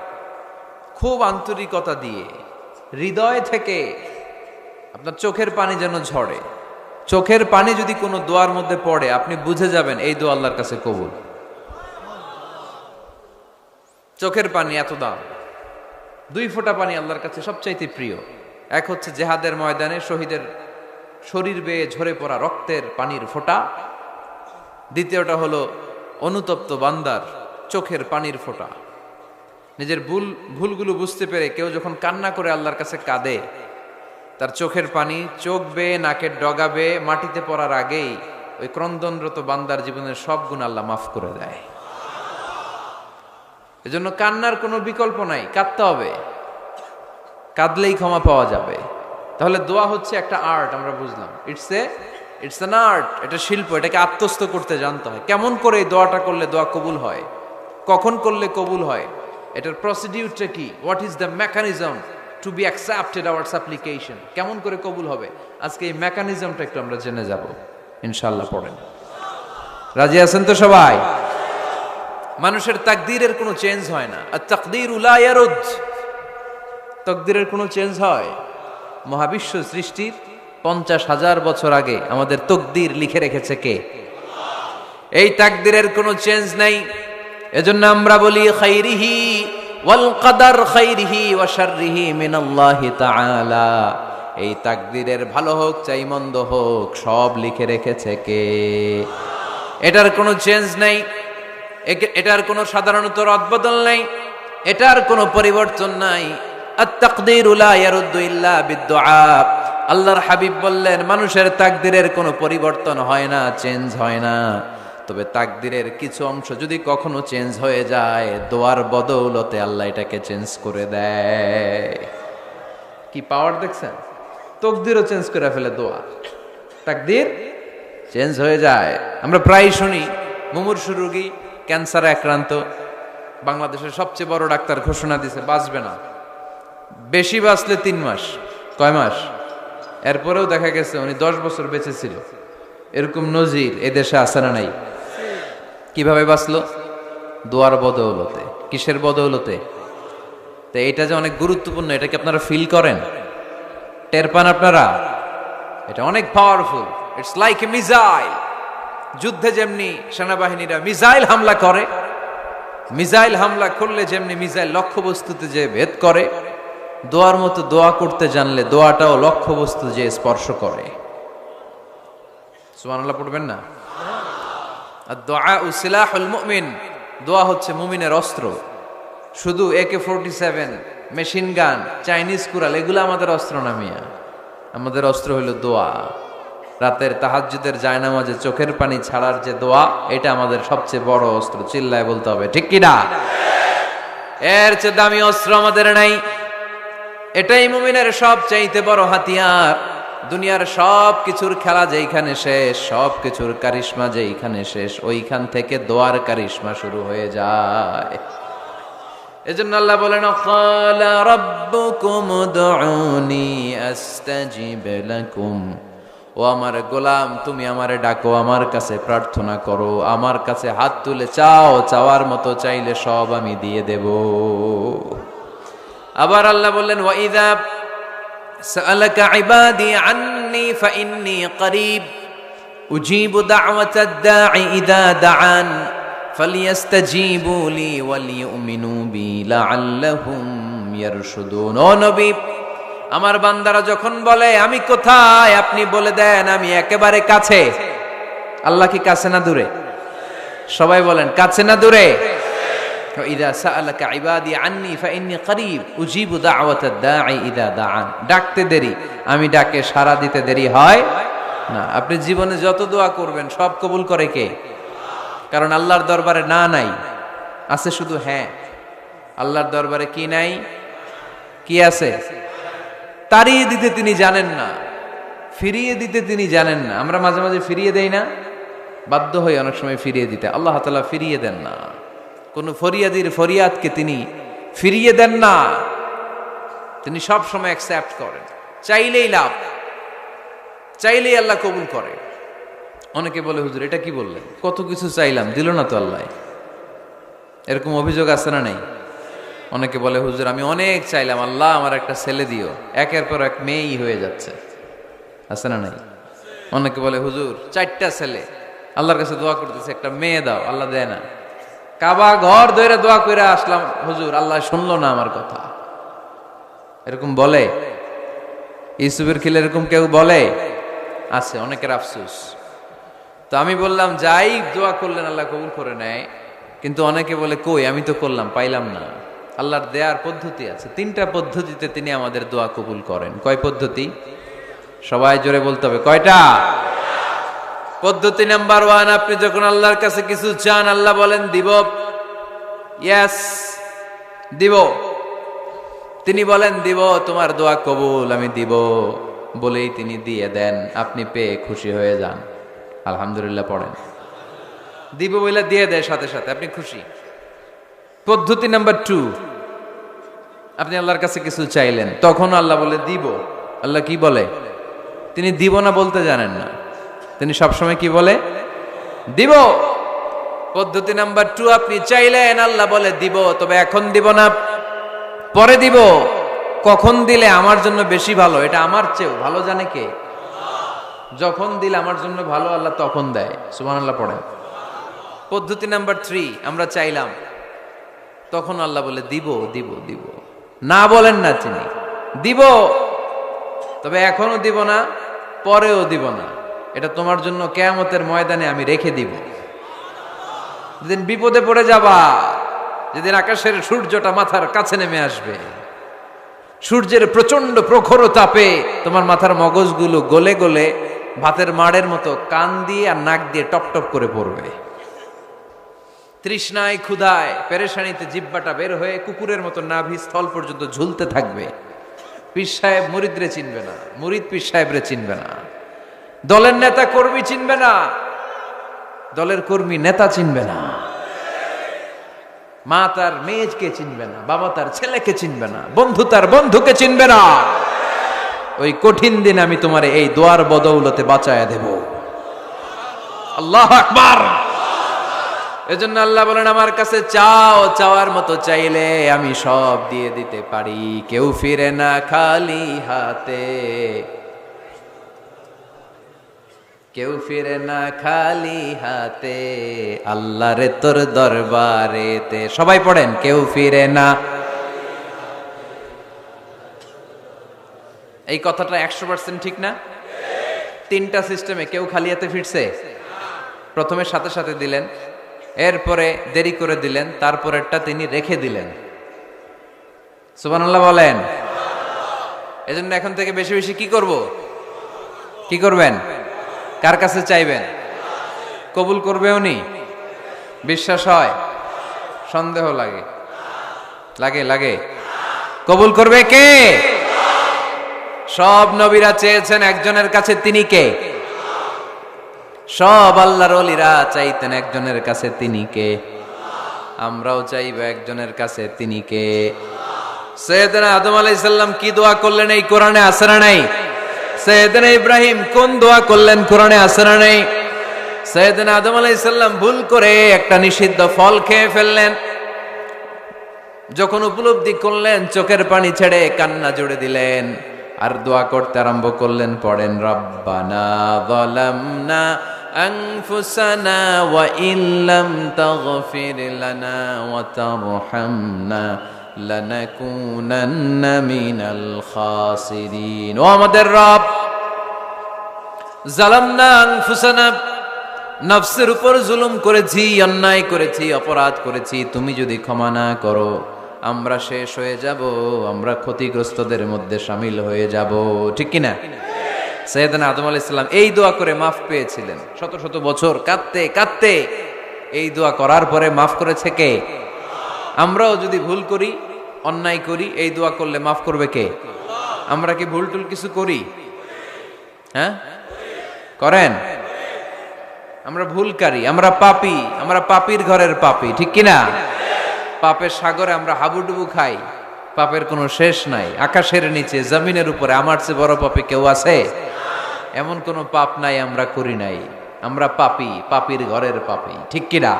[SPEAKER 1] খুব আন্তরিকতা দিয়ে, হৃদয় থেকে। আপনার চোখের পানি যেন ঝরে। চোখের পানি যদি কোনো দোয়ার মধ্যে পড়ে, আপনি বুঝে যাবেন এই দোয়া আল্লাহর কাছে কবুল। চোখের পানি এত দাম। 2 ফোঁটা পানি আল্লাহর কাছে সবচাইতে প্রিয়। এক হচ্ছে জেহাদের ময়দানে শহীদের শরীর বেয়ে ঝরে পড়া রক্তের পানির ফোঁটা। দ্বিতীয়টা হলো অনুতপ্ত বান্দার চোখের পানির ফোঁটা। নিজের ভুলগুলো বুঝতে পেরে কেউ যখন কান্না করে আল্লাহর কাছে কাঁদে, তার চোখের পানি চোখ বেয়ে নাকের ডগা বেয়ে মাটিতে পড়ার আগেই ওই ক্রন্দনরত বান্দার জীবনের সব গুণ আল্লাহ মাফ করে দেয়। এজন্য কান্নার কোনো বিকল্প নাই, কাঁদতে হবে, কাঁদলেই ক্ষমা পাওয়া যাবে। তাহলে দোয়া হচ্ছে একটা আর্ট, আমরা বুঝলাম। ইটস অ্যান আর্ট, এটা শিল্প। এটাকে আত্মস্থ করতে জানতে হয়। কেমন করে এই দোয়াটা করলে দোয়া কবুল হয়, কখন করলে কবুল হয়, এটার প্রসিডিউরটা কি, what is the mechanism two be accepted hour সাপ্লিকেশন, কেমন করে কবুল হবে, আজকে এই মেকানিজমটা একটু আমরা জেনে যাব ইনশাআল্লাহ। পড়েন, রাজি আছেন তো সবাই? মানুষের তাকদীরের কোনো চেঞ্জ হয় না। আর তাকদীরু লা ইয়ারুদ, তাকদীরের কোনো চেঞ্জ হয়? মহাবিশ্ব সৃষ্টির 50,000 বছর আগে আমাদের তাকদীর লিখে রেখেছে কে? এই তাকদীরের কোনো চেঞ্জ নাই। এজন্য আমরা বলি খাইরিহি ওয়াল কদর খাইরিহি ওয়া শাররিহি মিনাল্লাহি তাআলা। এই তাকদীরের ভালো হোক চাই মন্দ হোক, সব লিখে রেখেছে কে? এটার কোনো চেঞ্জ নাই, এটার কোনো সাধারণত রদবদল নাই, এটার কোনো পরিবর্তন নাই। আত-তাকদীরু লা ইয়ারুদ্দু ইল্লা বিদ-দুআ। আল্লাহর হাবিব বললেন, মানুষের তাকদীরের কোনো পরিবর্তন হয় না, চেঞ্জ হয় না। তবে তাকদীরের কিছু অংশ যদি কখনো চেঞ্জ হয়ে যায়, দোয়ার বদৌলতে আল্লাহ এটাকে চেঞ্জ করে দেয়। কি পাওয়ার দেখছেন? তাকদীরও চেঞ্জ করে ফেলে দোয়া, তাকদীর চেঞ্জ হয়ে যায়। আমরা প্রায় শুনি মুমূর্ষু রোগী, ক্যান্সারে আক্রান্ত, বাংলাদেশের সবচেয়ে বড় ডাক্তার ঘোষণা দিছে বাঁচবে না, বেশি বাঁচলে 3 মাস। কয় মাস? এরপরেও দেখা গেছে উনি 10 বছর বেঁচে ছিল। এরকম নজির এদেশে আছে না নাই? কিভাবে বাঁচলো? দোয়ার বদৌলতে। কিসের বদৌলতে? তো এটা যে অনেক গুরুত্বপূর্ণ, এটা কি আপনারা ফিল করেন, টের পান আপনারা? এটা অনেক powerful, it's like a missile. যুদ্ধে যেমনি সেনাবাহিনীরা মিসাইল হামলা করে, মিসাইল হামলা করলে যেমনি মিসাইল লক্ষ্যবস্তুতে যে ভেদ করে, দোয়ার মতো দোয়া করতে জানলে দোয়াটাও লক্ষ্যবস্তু যে স্পর্শ করে। সুবহানাল্লাহ পড়বেন না? আর-দুআউ সিলাহুল মুমিন, দোয়া হচ্ছে মুমিনের অস্ত্র। শুধু AK-47, machine gun, Chinese Corel এগুলো আমাদের অস্ত্র না মিয়া। আমাদের অস্ত্র হইল দোয়া। রাতের তাহাজ্জুদের জায়নামাজে চোখের পানি ছাড়ার যে দোয়া, এটা আমাদের সবচেয়ে বড় অস্ত্র। চিল্লায় বলতে হবে ঠিক কি না? এর চেয়ে দামি অস্ত্র আমাদের নাই। এটাই মুমিনের সবচাইতে বড় হাতিয়ার। দুনিয়ার সব কিছুর খেলা যেইখানে শেষ, সব কিছুর কারিশমা যেইখানে শেষ, ওইখান থেকে দোয়ার কারিশমা শুরু হয়ে যায়। এজন্য আল্লাহ বলেন, ক্বালা রাব্বুকুম উদউনি আস্তাজিব লাকুম। ও আমার গোলাম, তুমি আমারে ডাকো, আমার কাছে প্রার্থনা করো, আমার কাছে হাত তুলে চাও, চাওয়ার মতো চাইলে সব আমি দিয়ে দেব। আবার আল্লাহ বললেন, ওয়া ইযা সাআলাকা ইবাদি আন্নী ফাইন্নী করিব উজিবু দাওয়াতাদ দাঈ ইযা দাআন ফালিয়াস্তাজিবু লি ওয়ালিউমিনু বি লাআল্লাহুম ইয়ারশুদুন। ও নবী, আমার বান্দারা যখন বলে আমি কোথায়, আপনি বলে দেন আমি একেবারে কাছে। আল্লাহ কি কাছে না দূরে? সবাই বলেন কাছে না দূরে? ইযা সাআলাকা ইবাদি আন্নী ফাইন্নী করিব উজিবু দাওয়াতাদ দাঈ ইযা দাআন। ডাকতে দেরি, আমি ডাকে সাড়া দিতে দেরি হয় না। আপনি জীবনে যত দোয়া করবেন সব কবুল করে কে? কারণ আল্লাহর দরবারে না নাই, আছে শুধু হ্যাঁ। আল্লাহর দরবারে কি নাই? কি আছে? তাড়িয়ে দিতে তিনি জানেন না, ফিরিয়ে দিতে তিনি জানেন না। আমরা মাঝে মাঝে ফিরিয়ে দেই না, বাধ্য হই অনেক সময় ফিরিয়ে দিতে। আল্লাহ তাআলা ফিরিয়ে দেন না। কোন ফরিয়াদির ফরিয়াদকে তিনি ফিরিয়ে দেন না, তিনি সব সময় অ্যাকসেপ্ট করেন। চাইলেই লাভ, চাইলেই আল্লাহ কবুল করে। অনেকে বলে, হুজুর এটা কি বললেন, কত কিছু চাইলাম দিল না তো আল্লাহ। এরকম অভিযোগ আছে না নেই? অনেকে বলে, হুজুর আমি অনেক চাইলাম, আল্লাহ আমার একটা ছেলে দিও, একের পর এক মেয়েই হয়ে যাচ্ছে। আছে না নাই? অনেকে বলে, হুজুর 4টা ছেলে, আল্লাহর কাছে দোয়া করতেছে একটা মেয়ে দাও, আল্লাহ দেয় না। কাবা ঘর ধরে দোয়া করে আসলাম, হুজুর আল্লাহ শুনলো না আমার কথা। এরকম বলে? ইউসুফের খিলে এরকম কেউ বলে? আছে, অনেকের আফসোস। তো আমি বললাম, যাই দোয়া করলেন আল্লাহ কবুল করে নেয়, কিন্তু অনেকে বলে কই আমি তো করলাম পাইলাম না। আল্লাহর দেয়ার পদ্ধতি আছে, 3টা পদ্ধতিতে তিনি আমাদের দোয়া কবুল করেন। কয় পদ্ধতি? সবাই জোরে বলতে হবে, কয়টা? পদ্ধতি নাম্বার 1, আপনি যখন আল্লাহর কাছে কিছু চান, আল্লাহ বলেন দিব, ইয়েস দিব। তিনি বলেন দিব, তোমার দোয়া কবুল, আমি দিব বলেই তিনি দিয়ে দেন। আপনি পেয়ে খুশি হয়ে যান, আলহামদুলিল্লাহ পড়েন। দিব বলে দিয়ে দেয় সাথে সাথে, আপনি খুশি। পদ্ধতি নাম্বার 2, আপনি আল্লাহর কাছে কিছু চাইলেন, তখন আল্লাহ বলে দিব। আল্লাহ কি বলে? তিনি দিব না বলতে জানেন না, তিনি সবসময় কি বলে? দিব। পদ্ধতি নাম্বার 2, আপনি চাইলেন, আল্লাহ বলে দিব, তবে এখন দিব না, পরে দিব। কখন দিলে আমার জন্য বেশি ভালো, এটা আমার চেয়েও ভালো জানে কে? যখন দিলে আমার জন্য ভালো, আল্লাহ তখন দেয়। সুবহানাল্লাহ পড়েন। পদ্ধতি নাম্বার 3, আমরা চাইলাম, তখন আল্লাহ বলে দিব দিব দিব। না বলেন না তিনি, দিব, তবে এখনো দিব না, পরেও দিব না। এটা তোমার জন্য কিয়ামতের ময়দানে আমি রেখে দিব। যেদিন বিপদে পড়ে যাবা, যেদিন আকাশের সূর্যটা মাথার কাছে নেমে আসবে, সূর্যের প্রচন্ড প্রখর তাপে তোমার মাথার মগজগুলো গলে গলে ভাতের মাড়ের মতো কান দিয়ে আর নাক দিয়ে টপ টপ করে পড়বে। তৃষ্ণায় ক্ষুধায় পেরেশানিতে জিহ্বাটা বের হয়ে কুকুরের মতো নাভি স্থল পর্যন্ত ঝুলতে থাকবে। পীর সাহেব মুরিদরে চিনবে না, মুরিদ পীর সাহেবরে চিনবে না, দলের নেতা কর্মী চিনবে না, দলের কর্মী নেতা চিনবে না, মা তার মেয়েকে চিনবে না, বাবা তার ছেলেকে চিনবে না, বন্ধু তার বন্ধুকে চিনবে না। ওই কঠিন দিন আমি তোমার এই দোয়ার বদৌলতে বাঁচায়া দেব। আল্লাহু আকবার। এজন্য আল্লাহ বলেন, আমার কাছে চাও, চাওয়ার মতো চাইলে আমি সব দিয়ে দিতে পারি। কেউ ফিরে না খালি হাতে, কেউ ফিরে না খালি হাতে, আল্লাহ রে তোর দরবারেতে। সবাই পড়েন, কেউ ফিরে না। এই কথাটা 100% ঠিক না? তিনটা সিস্টেমে কেউ খালি হাতে ফিরছে? প্রথমে সাথে সাথে দিলেন, এরপরে দেরি করে দিলেন, তারপরেরটা তিনি রেখে দিলেন। সুবহানাল্লাহ বলেন। এজন্য এখন থেকে বেশি বেশি কি করব? কি করবেন? কার কাছে চাইবেন? কবুল করবে উনি? বিশ্বাস হয়? সন্দেহ লাগে? লাগে লাগে? কবুল করবে কে? সব নবীরা চেয়েছেন একজনের কাছে, তিনি কে? সব আল্লাহর ওলিরা চাইতেন একজনের কাছে, তিনি কে? আমরাও চাইব একজনের কাছে, তিনি কে? সাইয়েদনা আদম আলাইহিস সালাম কি দোয়া করলেন এই কোরআনে আছে না নাই? সাইয়েদনা ইব্রাহিম কোন দোয়া করলেন কোরআনে আছে না নাই? সাইয়েদনা আদম আলাইহিস সালাম ভুল করে একটা নিষিদ্ধ ফল খেয়ে ফেললেন, যখন উপলব্ধি করলেন চোখের পানি ছেড়ে কান্না জুড়ে দিলেন, আর দোয়া করতে আরম্ভ করলেন। পড়েন, রব্বানা যালামনা আনফুসানা ওয়া ইল্লাম তাগফির লানা ওয়া তারহামনা লানাকুনান্না মিনাল খাসিরিন। ও আমাদের রব, যালামনা আনফুসানা, নফসের উপর জুলুম করেছি, অন্যায় করেছি, অপরাধ করেছি, তুমি যদি ক্ষমা না করো আমরা শেষ হয়ে যাব, আমরা ক্ষতিগ্রস্তদের মধ্যে শামিল হয়ে যাব। ঠিক কিনা? সাইয়েদনা আদম আলাইহিস সালাম এই দোয়া করে মাফ পেয়েছিলেন। শত শত বছর কাঁদতে কাঁদতে এই দোয়া করার পরে মাফ করেছে কে? আমরাও যদি ভুল করি, অন্যায় করি, এই দোয়া করলে মাফ করবে কে? আমরা কি ভুল টুল কিছু করি? হ্যাঁ, করেন? আমরা ভুলকারী, আমরা পাপী, আমরা পাপীর ঘরের পাপী। ঠিক কিনা? পাপের সাগরে আমরা হাবুডুবু খাই, পাপের কোনো শেষ নাই। আকাশের নিচে, জমিনের উপরে আমার চেয়ে বড় পাপী কেউ আছে? এমন কোনো পাপ নাই আমরা করি নাই। আমরা পাপী, পাপীর ঘরের পাপী। ঠিক কিনা?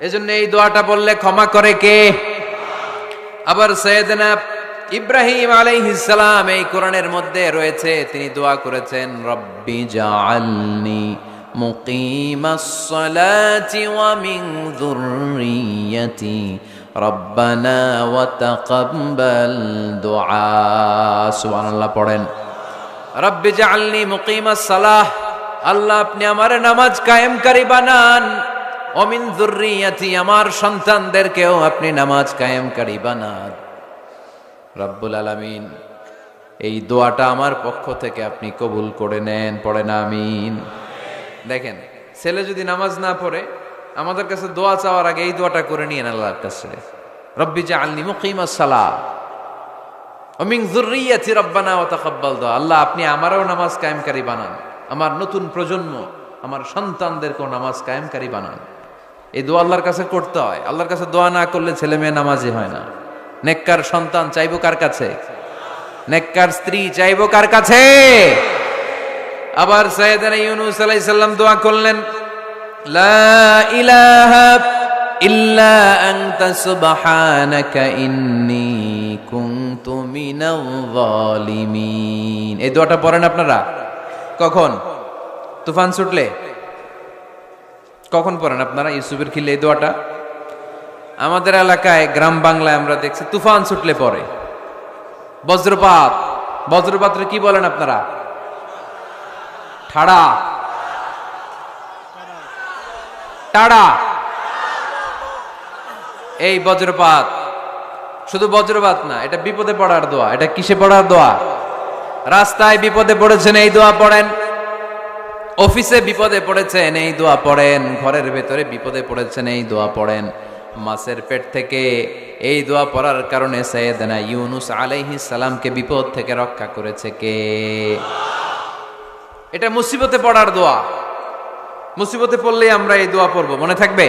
[SPEAKER 1] এজন্য এই দোয়াটা বললে ক্ষমা করে কে? আবার সাইয়েদনা ইব্রাহিম আলাইহিস সালাম এই কোরআনের মধ্যে রয়েছে, তিনি দোয়া করেছেন, রব্বি জাআলনি মুকিমাস সালাতি ওয়া মিন যুররিয়্যাতি রব্বানা ওয়া তাকাব্বাল দুআ। সুবহানাল্লাহ পড়েন, রব্বি জাআলনি মুকিমাস সালাহ, আল্লাহ আপনি আমার নামাজ কায়েমকারী বানান, ওয়া মিন যুররিয়্যাতি, আমার সন্তানদেরকেও আপনি নামাজ কায়েমকারী বানান। রব্বুল আলামিন, এই দোয়াটা আমার পক্ষ থেকে আপনি কবুল করে নেন। পড়েন আমিন। দেখেন, ছেলে যদি নামাজ না পড়ে আমাদের কাছে দোয়া চাওয়ার আগে এই দোয়াটা করে নিয়েন আল্লাহর কাছে, রব্বি জাআলনি মুকিমাস সালাহ ওয়া মিন যুররিয়্যাতি রব্বানা ওয়া তাকাব্বাল দুআ। আল্লাহ আপনি আমারও নামাজ কায়েমকারী বানান, আমার নতুন প্রজন্ম, আমার সন্তানদেরকেও নামাজ কায়েমকারী বানান। এই দোয়া আল্লাহর কাছে করতে হয়। আল্লাহর কাছে দোয়া না করলে ছেলে মেয়ে নামাজি হয় না। নেককার সন্তান চাইবো কার কাছে? নেককার স্ত্রী চাইবো কার কাছে? আবার সাইয়েদনা ইউনূস আলাইহিস সালাম দোয়া করলেন, লা ইলাহা ইল্লা আনতা সুবহানাকা ইন্নী কুনতু মিনাল যালিমিন। এই দোয়াটা পড়েন আপনারা কখন? তুফান ছুটলে? কখন পড়েন আপনারা ইউসুফের খিলে এই দোয়াটা? আমাদের এলাকায় গ্রাম বাংলায় আমরা দেখছি তুফান ছুটলে পড়ে। বজ্রপাত, বজ্রপাতরে কি বলেন আপনারা? ঠাড়া, টাড়া। এই বজ্রপাত, শুধু বজ্রপাত না, এটা বিপদে পড়ার দোয়া। এটা কিসে পড়ার দোয়া? রাস্তায় বিপদে পড়েছেন এই দোয়া পড়েন, অফিসে বিপদে পড়েছেন এই দোয়া পড়েন, ঘরের ভেতরে বিপদে পড়েছেন এই দোয়া পড়েন। মাছের পেট থেকে এই দোয়া পড়ার কারণে সাইয়েদনা ইউনূস আলাইহিস সালামকে বিপদ থেকে রক্ষা করেছে কে? এটা মুসিবতে পড়ার দোয়া। মুসিবতে পড়লেই আমরা এই দোয়া পড়বো, মনে থাকবে?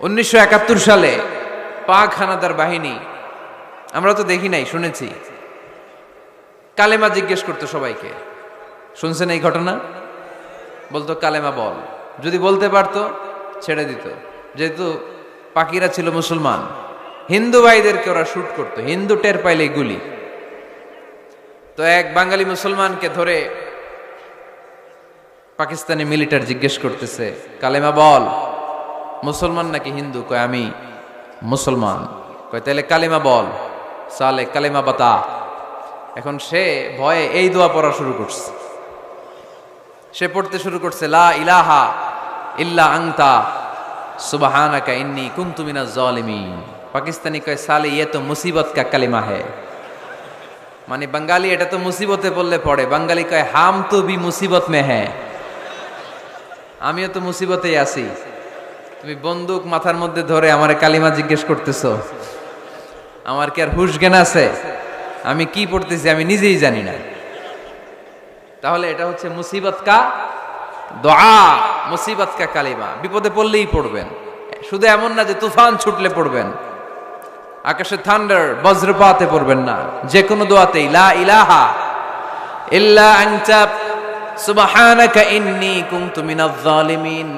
[SPEAKER 1] 1971 সালে পাক হানাদার বাহিনী, আমরা তো দেখি নাই, শুনেছি, কালেমা জিজ্ঞেস করতো সবাইকে। শুনছেন এই ঘটনা? বলতো কালেমা বল, যদি বলতে পারতো ছেড়ে দিত। যেহেতু পাকিরা ছিল মুসলমান, হিন্দু ভাইদেরকে ওরা শুট করতো, হিন্দু টের পাইলে গুলি। তো এক বাঙালি মুসলমানকে ধরে পাকিস্তানি মিলিটারি জিজ্ঞেস করতেছে, কালেমা বল, মুসলমান নাকি হিন্দু? কয় আমি মুসলমান। কয় তাহলে কালেমা বল, সালে কালেমা বাতা। এখন সে ভয়ে এই দোয়া পড়া শুরু করছে। সে পড়তে শুরু করছে, লা ইলাহা ইল্লা আনতা সুবহানাকা ইন্নী কুনতু মিনাজ জালিমিন। পাকিস্তানি কয় সালে ইয়ে তো মুসিবত কা কালিমা হ্যায়, মানে বাঙালি এটা তো মুসিবতে বললে পড়ে। বাঙালি কয় হাম তো ভি মুসিবত মে হ্যায়, আমিও তো মুসিবতেই আছি। তুমি বন্দুক মাথার মধ্যে ধরে আমারে কালিমা জিজ্ঞেস করতেছো, আমার কি আর হুশ জ্ঞান আছে? আমি কি পড়তেছি আমি নিজেই জানি না। তাহলে এটা হচ্ছে মুসিবত কা দোয়া, মুসিবত কা কালিমা। বিপদে পড়লেই পড়বেন, শুধু এমন না যে তুফান ছুটলে পড়বেন, আকাশে থান্ডার বজ্রপাতে পড়বেন না। যে কোনো দোয়াতেই লা ইলাহা ইল্লা আনতা সুবহানাকা ইন্নী কুনতু মিনাজ জালিমিন।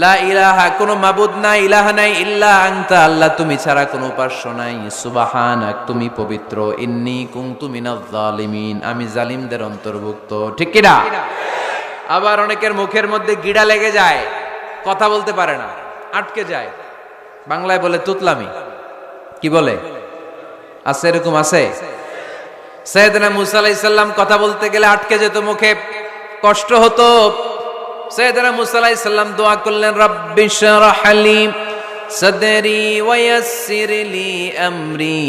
[SPEAKER 1] লা ইলাহা, কোনো মাবুদ নাই, ইলাহা নাই, ইল্লা আনতা, আল্লাহ তুমি ছাড়া কোনো উপাস্য নাই, সুবহানাক, তুমি পবিত্র, ইন্নী কুনতু মিনাজ জালিমিন, আমি জালিমদের অন্তর্ভুক্ত। ঠিক কি না? আবার অনেকের মুখের মধ্যে গিড়া লেগে যায়, কথা বলতে পারে না, আটকে যায়। বাংলায় বলে তুতলামি। কি বলে? আছে, এরকম আছে। সাইয়েদনা মুসা আলাইহিস সালাম কথা বলতে গেলে আটকে যেত, মুখে কষ্ট হতো। সাইয়েদনা মুসা আলাইহিস সালাম দোয়া করলেন, রাব্বিশ রাহ লি সাদরি ওয়া ইয়াসসির লি আমরি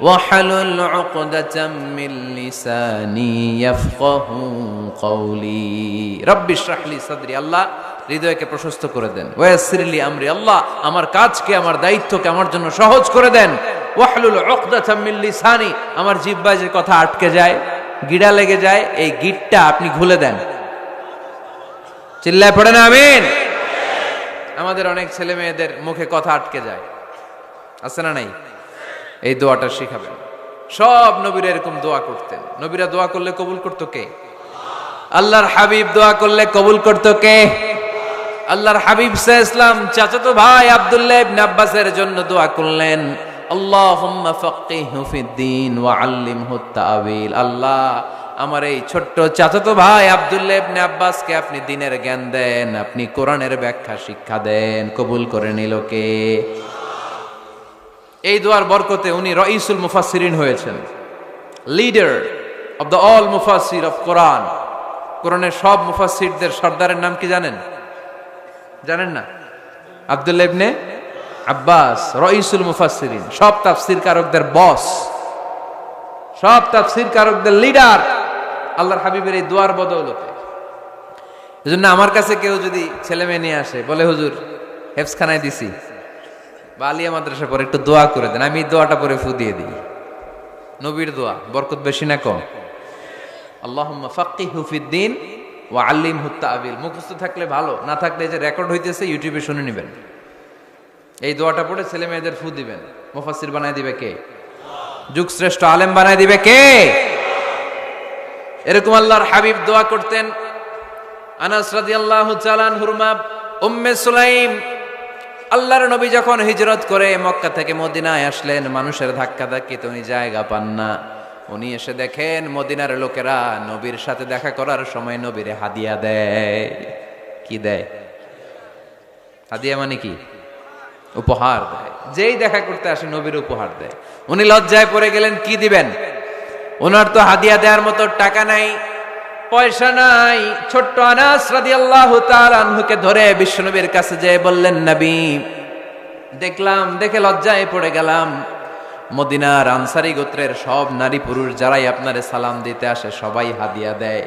[SPEAKER 1] ওয়াহলুল উকদাতাম মিন লিসানি ইয়াফকাহু কওলি। রাব্বিশ রাহ লি সাদরি, আল্লাহ হৃদয়কে প্রশস্ত করে দেন। ওয়া ইয়াসসির লি আমরি, আল্লাহ আমার কাজকে, আমার দায়িত্বকে আমার জন্য সহজ করে দেন। ওয়াহলুল উকদাতাম মিন লিসানি, আমার জিহ্বায় যে কথা আটকে যায়, গিড়া লেগে যায়, এই গিটটা আপনি খুলে দেন। চিল্লায় পড়েন আমিন। আমাদের অনেক ছেলে মেয়েদের মুখে কথা আটকে যায়, আছে না নাই? এই দোয়াটা শিখাবেন। সব নবীরা এরকম দোয়া করতেন। নবীরা দোয়া করলে কবুল করতো কে? আল্লাহর হাবিব দোয়া করলে কবুল করতো কে? আল্লাহর হাবিব সাল্লাল্লাহু আলাইহি ওয়াসাল্লাম চাচাতো ভাই আব্দুল্লাহ ইবনে আব্বাসের জন্য দোয়া করলেন, আল্লাহুম্মা ফাক্কিহহু ফিদ্দীন ওয়া আল্লিমহু তা'ওয়িল। আল্লাহ আমার এই ছোট্ট চাচাতো ভাই আব্দুল্লাহ ইবনে আব্বাসকে আপনি দ্বীনের জ্ঞান দেন, আপনি কোরআনের ব্যাখ্যা শিক্ষা দেন। কবুল করে নিল কে? এই দোয়ার বরকতে উনি রাইসুল মুফাসসিরিন হয়েছেন, লিডার অফ দ্য অল মুফাসসির অফ কোরআন। কোরআনের সব মুফাসসিরদের সর্দারের নাম কি জানেন? জানেন না? আব্দুল্লাহ ইবনে আব্বাস রাইসুল মুফাসসিরিন, সব তাফসীর কারকদের বস, সব তাফসীর কারকদের লিডার আল্লাহর হাবিবের এই দোয়ার বদৌলতে। এজন্য আমার কাছে কেউ যদি ছেলে মেয়ে নিয়ে আসে, বলে হুজুর হেফজখানায় দিছি বা আলিয়া মাদ্রাসা পরে একটু দোয়া করে দেন, আমি দোয়াটা পরে ফু দিয়ে দিই। নবীর দোয়া, বরকত বেশি না কম? আল্লাহুম্মা ফাক্কিহহু ফিদ্দীন ওয়া আল্লিমহু তা'ওয়িল। মুখস্থ থাকলে ভালো, না থাকলে যে রেকর্ড হইতেছে ইউটিউবে শুনে নেবেন। এই দোয়াটা পড়ে ছেলে মেয়েদের ফু দিবেন। মুফাসসির বানায় দিবে কে? যুগ শ্রেষ্ঠ আলেম বানায় দিবে কে? এরকম আল্লাহর হাবিব দোয়া করতেন। আনাস রাদিয়াল্লাহু তাআলা আনহুর মা উম্মে সুলাইম, আল্লাহর নবী যখন হিজরত করে মক্কা থেকে মদিনায় আসলেন, মানুষের ধাক্কা ধাক্কিতে উনি জায়গা পান না। উনি এসে দেখেন মদিনার লোকেরা নবীর সাথে দেখা করার সময় নবীরে হাদিয়া দেয়। কি দেয়? হাদিয়া মানে কি? উপহার দেয়। যেই দেখা করতে আসে নবীর উপহার দেয়। উনি লজ্জায় পড়ে গেলেন, কি দিবেন? ওনার তো হাদিয়া দেওয়ার মতো টাকা নাই, পয়সা নাই। ছোট্ট আনাস রাদিয়াল্লাহু তাআলা আনহুকে ধরে বিশ্বনবীর কাছে যেয়ে বললেন, নবী দেখলাম, দেখে লজ্জায় পড়ে গেলাম, মদিনার আনসারী গোত্রের সব নারী পুরুষ যারাই আপনারে সালাম দিতে আসে সবাই হাদিয়া দেয়।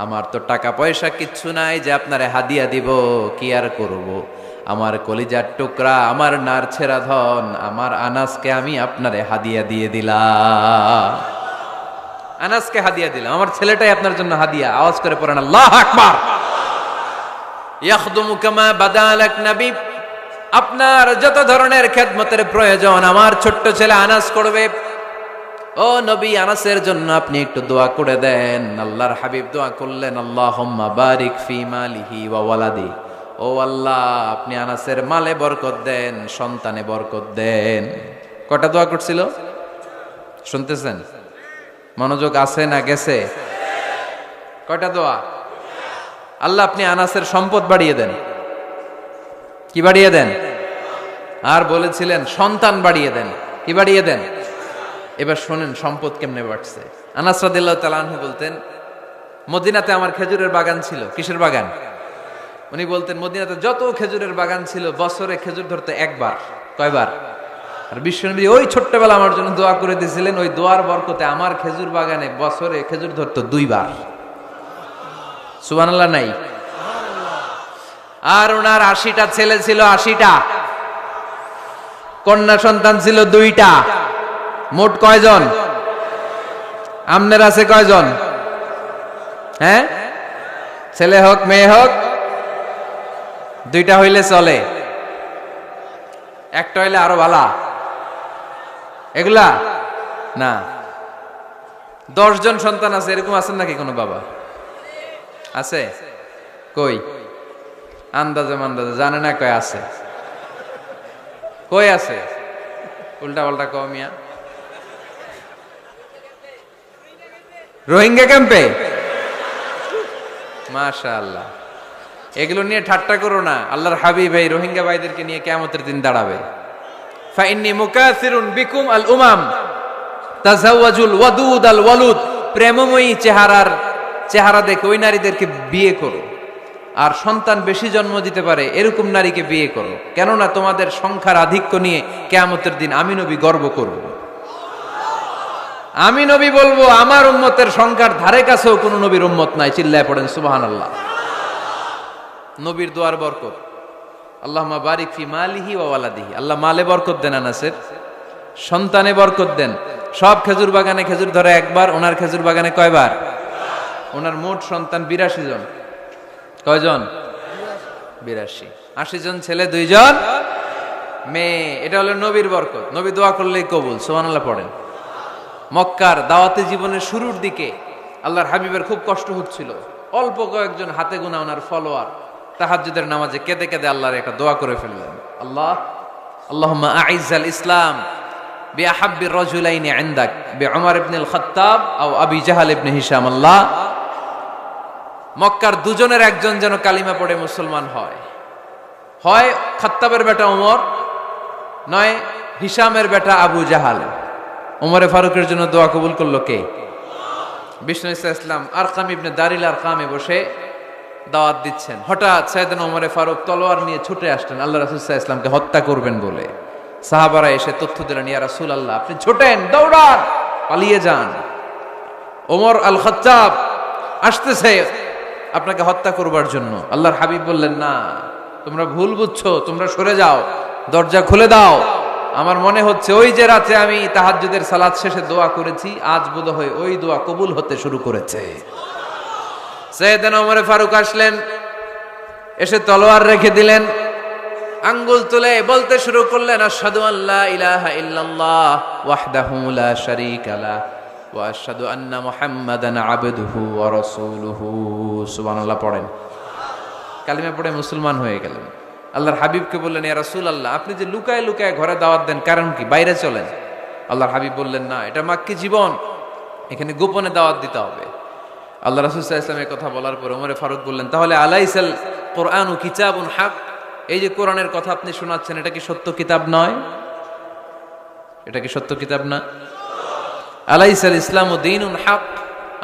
[SPEAKER 1] আমার তো টাকা পয়সা কিচ্ছু নাই যে আপনারে হাদিয়া দিব, কি আর করব। আমার কলিজার টুকরা, আমার নারছেরা ধন, আমার আনাসকে আমি আপনারে হাদিয়া দিয়ে দিলাম। আনাসকে হাদিয়া দিলাম, আমার ছেলেটাই আপনার জন্য হাদিয়া। আওয়াজ করে পড়েন আল্লাহু আকবার। ইয়াখদুমু কামা বাদালাক নবী, আপনার যত ধরনের খেদমতের প্রয়োজন আমার ছোট্ট ছেলে আনাস করবে। ও নবী, আনাসের জন্য আপনি একটু দোয়া করে দেন। আল্লাহর হাবিব দোয়া করলেন, আল্লাহুম্মা বারিক ফি মালিহি ওয়া ওয়ালাদি। ও আল্লাহ, আপনি আনাসের মালে বরকত দেন, সন্তানে বরকত দেন। কটা দোয়া করছিল শুনতেছেন? মনোযোগ আছে না গেছে? কয়টা দোয়া? আল্লাহ আপনি আনাসের সম্পদ বাড়িয়ে দেন। কি বাড়িয়ে দেন? আর বলেছিলেন সন্তান বাড়িয়ে দেন। কি বাড়িয়ে দেন? এবার শোনেন সম্পদ কেমনে বাড়ছে। আনাস রাদিয়াল্লাহু তাআলা আনহু বলতেন, মদিনাতে আমার খেজুরের বাগান ছিল। কিসের বাগান? উনি বলতেন মদিনাতে যত খেজুরের বাগান ছিল বছরে খেজুর ধরতে একবার। কয়বার? আর বিশ্বনবী ওই ছোট্টবেলা আমার জন্য দোয়া করে দিয়েছিলেন, ওই দোয়ার বরকতে আমার খেজুর বাগানে বছরে খেজুর ধরতো 2 বার। সুবহানাল্লাহ নাই? আর ওনার 80টা ছেলে ছিল, 80টা। কন্যা সন্তান ছিল 2টা। মোট কয়জন? আমনের আছে কয়জন? হ্যাঁ, ছেলে হোক মেয়ে হোক 2টা হইলে চলে, একটা হইলে আরো ভালো। এগুলা না, 10 জন সন্তান আছে এরকম আছেন নাকি কোনো বাবা? আছে? কই? আন্দাজে মান্দাজে জানে না কয় আছে। কই আছে? উল্টা পাল্টা কও মিয়া। রোহিঙ্গা ক্যাম্পে? মাশাআল্লাহ। এগুলো নিয়ে ঠাট্টা করো না। আল্লাহর হাবিব এই রোহিঙ্গা ভাইদেরকে নিয়ে কিয়ামতের দিন দাঁড়াবে। ফাইন্নী মুকাসিরুন বিকুম আল উমাম তাজাওয়াজুল ওয়াদুদ আল ওয়ালুদ। প্রেমময়ী চেহারা দেখে ওই নারীদেরকে বিয়ে করো, আর সন্তান বেশি জন্ম দিতে পারে এরকম নারীকে বিয়ে করো, কেননা তোমাদের সংখ্যার আধিক্য নিয়ে কিয়ামতের দিন আমি নবী গর্ব করব। আমি নবী বলবো আমার উম্মতের সংখ্যার ধারে কাছেও কোন নবীর উম্মত নাই। চিল্লায় পড়েন সুবহানাল্লাহ। নবীর দোয়ার বরকত। আল্লাহুম্মা বারিক ফি মালিহি ওয়া ওয়ালাদিহি। আল্লাহ মালে বরকত দেন, আনাসের সন্তানে বরকত দেন। সব খেজুর বাগানে খেজুর ধরে একবার, ওনার খেজুর বাগানে কয়বার? ওনার মোট সন্তান 82 জন। কয়জন? 82। 80 জন ছেলে, 2 জন মেয়ে। এটা হলো নবীর বরকত। নবী দোয়া করলেই কবুল। সুবহানাল্লাহ পড়েন। মক্কার দাওয়াতি জীবনের শুরুর দিকে আল্লাহর হাবিবের খুব কষ্ট হচ্ছিল। অল্প কয়েকজন হাতে গোনা ওনার ফলোয়ার তাহাজ্জুদের নামাজে কেঁদে কেঁদে আল্লাহর একটা দোয়া করে ফেললেন। আল্লাহুম্মা আইজ্জাল ইসলাম বিআহাব্বির রাজুলাইনি ইনদাক বিউমর ইবনে খাত্তাব আও আবি জাহল ইবনে হিশাম। আল্লাহ, মক্কার দুজনের একজন যেন কালিমা পড়ে মুসলমান হয়। হয় খাত্তাবের বেটা ওমর, নয় হিশামের বেটা আবু জাহাল। ওমরে ফারুকের জন্য দোয়া কবুল করলো কে? বিষ্ণু ইসলাম আরকাম ইবনে দারিল আরকামে বসে দাওয়াত দিচ্ছেন। হঠাৎ সাইয়েদনা ওমরে ফারুক তলোয়ার নিয়ে ছুটে আসলেন আল্লাহ রাসূল সাল্লাল্লাহু আলাইহি ওয়াসাল্লামকে হত্যা করবেন বলে। সাহাবারা এসে তথ্য দিলেন, ইয়া রাসূলুল্লাহ আপনি ছোটেন, দৌড়ান, পালিয়ে যান। ওমর আল খাত্তাব আসতেছে আপনাকে হত্যা করবার জন্য। আল্লাহর হাবিব বললেন, না, তোমরা ভুল বুঝছো, তোমরা সরে যাও, দরজা খুলে দাও। আমার মনে হচ্ছে ওই যে রাতে আমি তাহাজ্জুদের সালাত শেষে দোয়া করেছি, আজ বোধহয় ওই দোয়া কবুল হতে শুরু করেছে। সাইয়েদনা ওমর ফারুক আসলেন, এসে তলোয়ার রেখে দিলেন, আঙ্গুল তুলে বলতে শুরু করলেন, আশহাদু আল্লা ইলাহা ইল্লাল্লাহ ওয়াহদাহু লা শারীকা লা ওয়া আশহাদু আন্না মুহাম্মাদান আবদুহু ওয়া রাসূলুহু। সুবহানাল্লাহ পড়েন। কালিমা পড়ে মুসলমান হয়ে গেলেন। আল্লাহর হাবিবকে বললেন, ইয়া রাসূলুল্লাহ আপনি যে লুকায় লুকায় ঘরে দাওয়াত দেন, কারণ কি? বাইরে চলেন। আল্লাহর হাবিব বললেন, না, এটা মাক্কি জীবন, এখানে গোপনে দাওয়াত দিতে হবে। আল্লাহ রাসূল সাল্লাল্লাহু আলাইহি ওয়াসাল্লামের কথা বলার পর ওমর ফারুক বললেন, তাহলে আলাইসাল কোরআনু কিতাবুন হক, এই যে কোরআনের কথা আপনি শোনাচ্ছেন এটা কি সত্য কিতাব নয়? এটা কি সত্য কিতাব না? আলাইসাল ইসলামু দীনুন হক,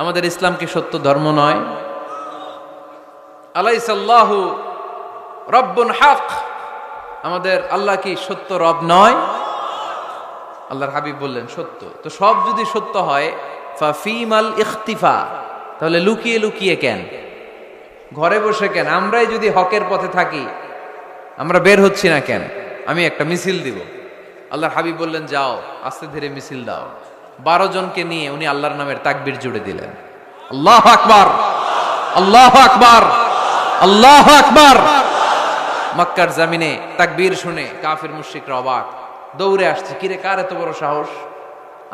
[SPEAKER 1] আমাদের ইসলাম কি সত্য ধর্ম নয়? আলাইসাল্লাহু রব্বুন হক, আমাদের আল্লাহ কি সত্য রব নয়? আল্লাহর হাবিব বললেন, সত্য। তো সব যদি সত্য হয়, ফাফিমাল ইখতিফা, তাহলে লুকিয়ে লুকিয়ে কেন, ঘরে বসে কেন? আমরাই যদি হকের পথে থাকি, আমরা বের হচ্ছি না কেন? আমি একটা মিছিল দিব। আল্লাহর হাবিব বললেন, যাও, আস্তে ধীরে মিছিল দাও। 12 জনকে নিয়ে উনি আল্লাহর নামের তাকবীর জুড়ে দিলেন। আল্লাহু আকবার, আল্লাহু আকবার, আল্লাহু আকবার। মক্কার জমিনে তাকবীর শুনে কাফির মুশরিকরা অবাক, দৌড়ে আসছে, কিরে কার এত বড় সাহস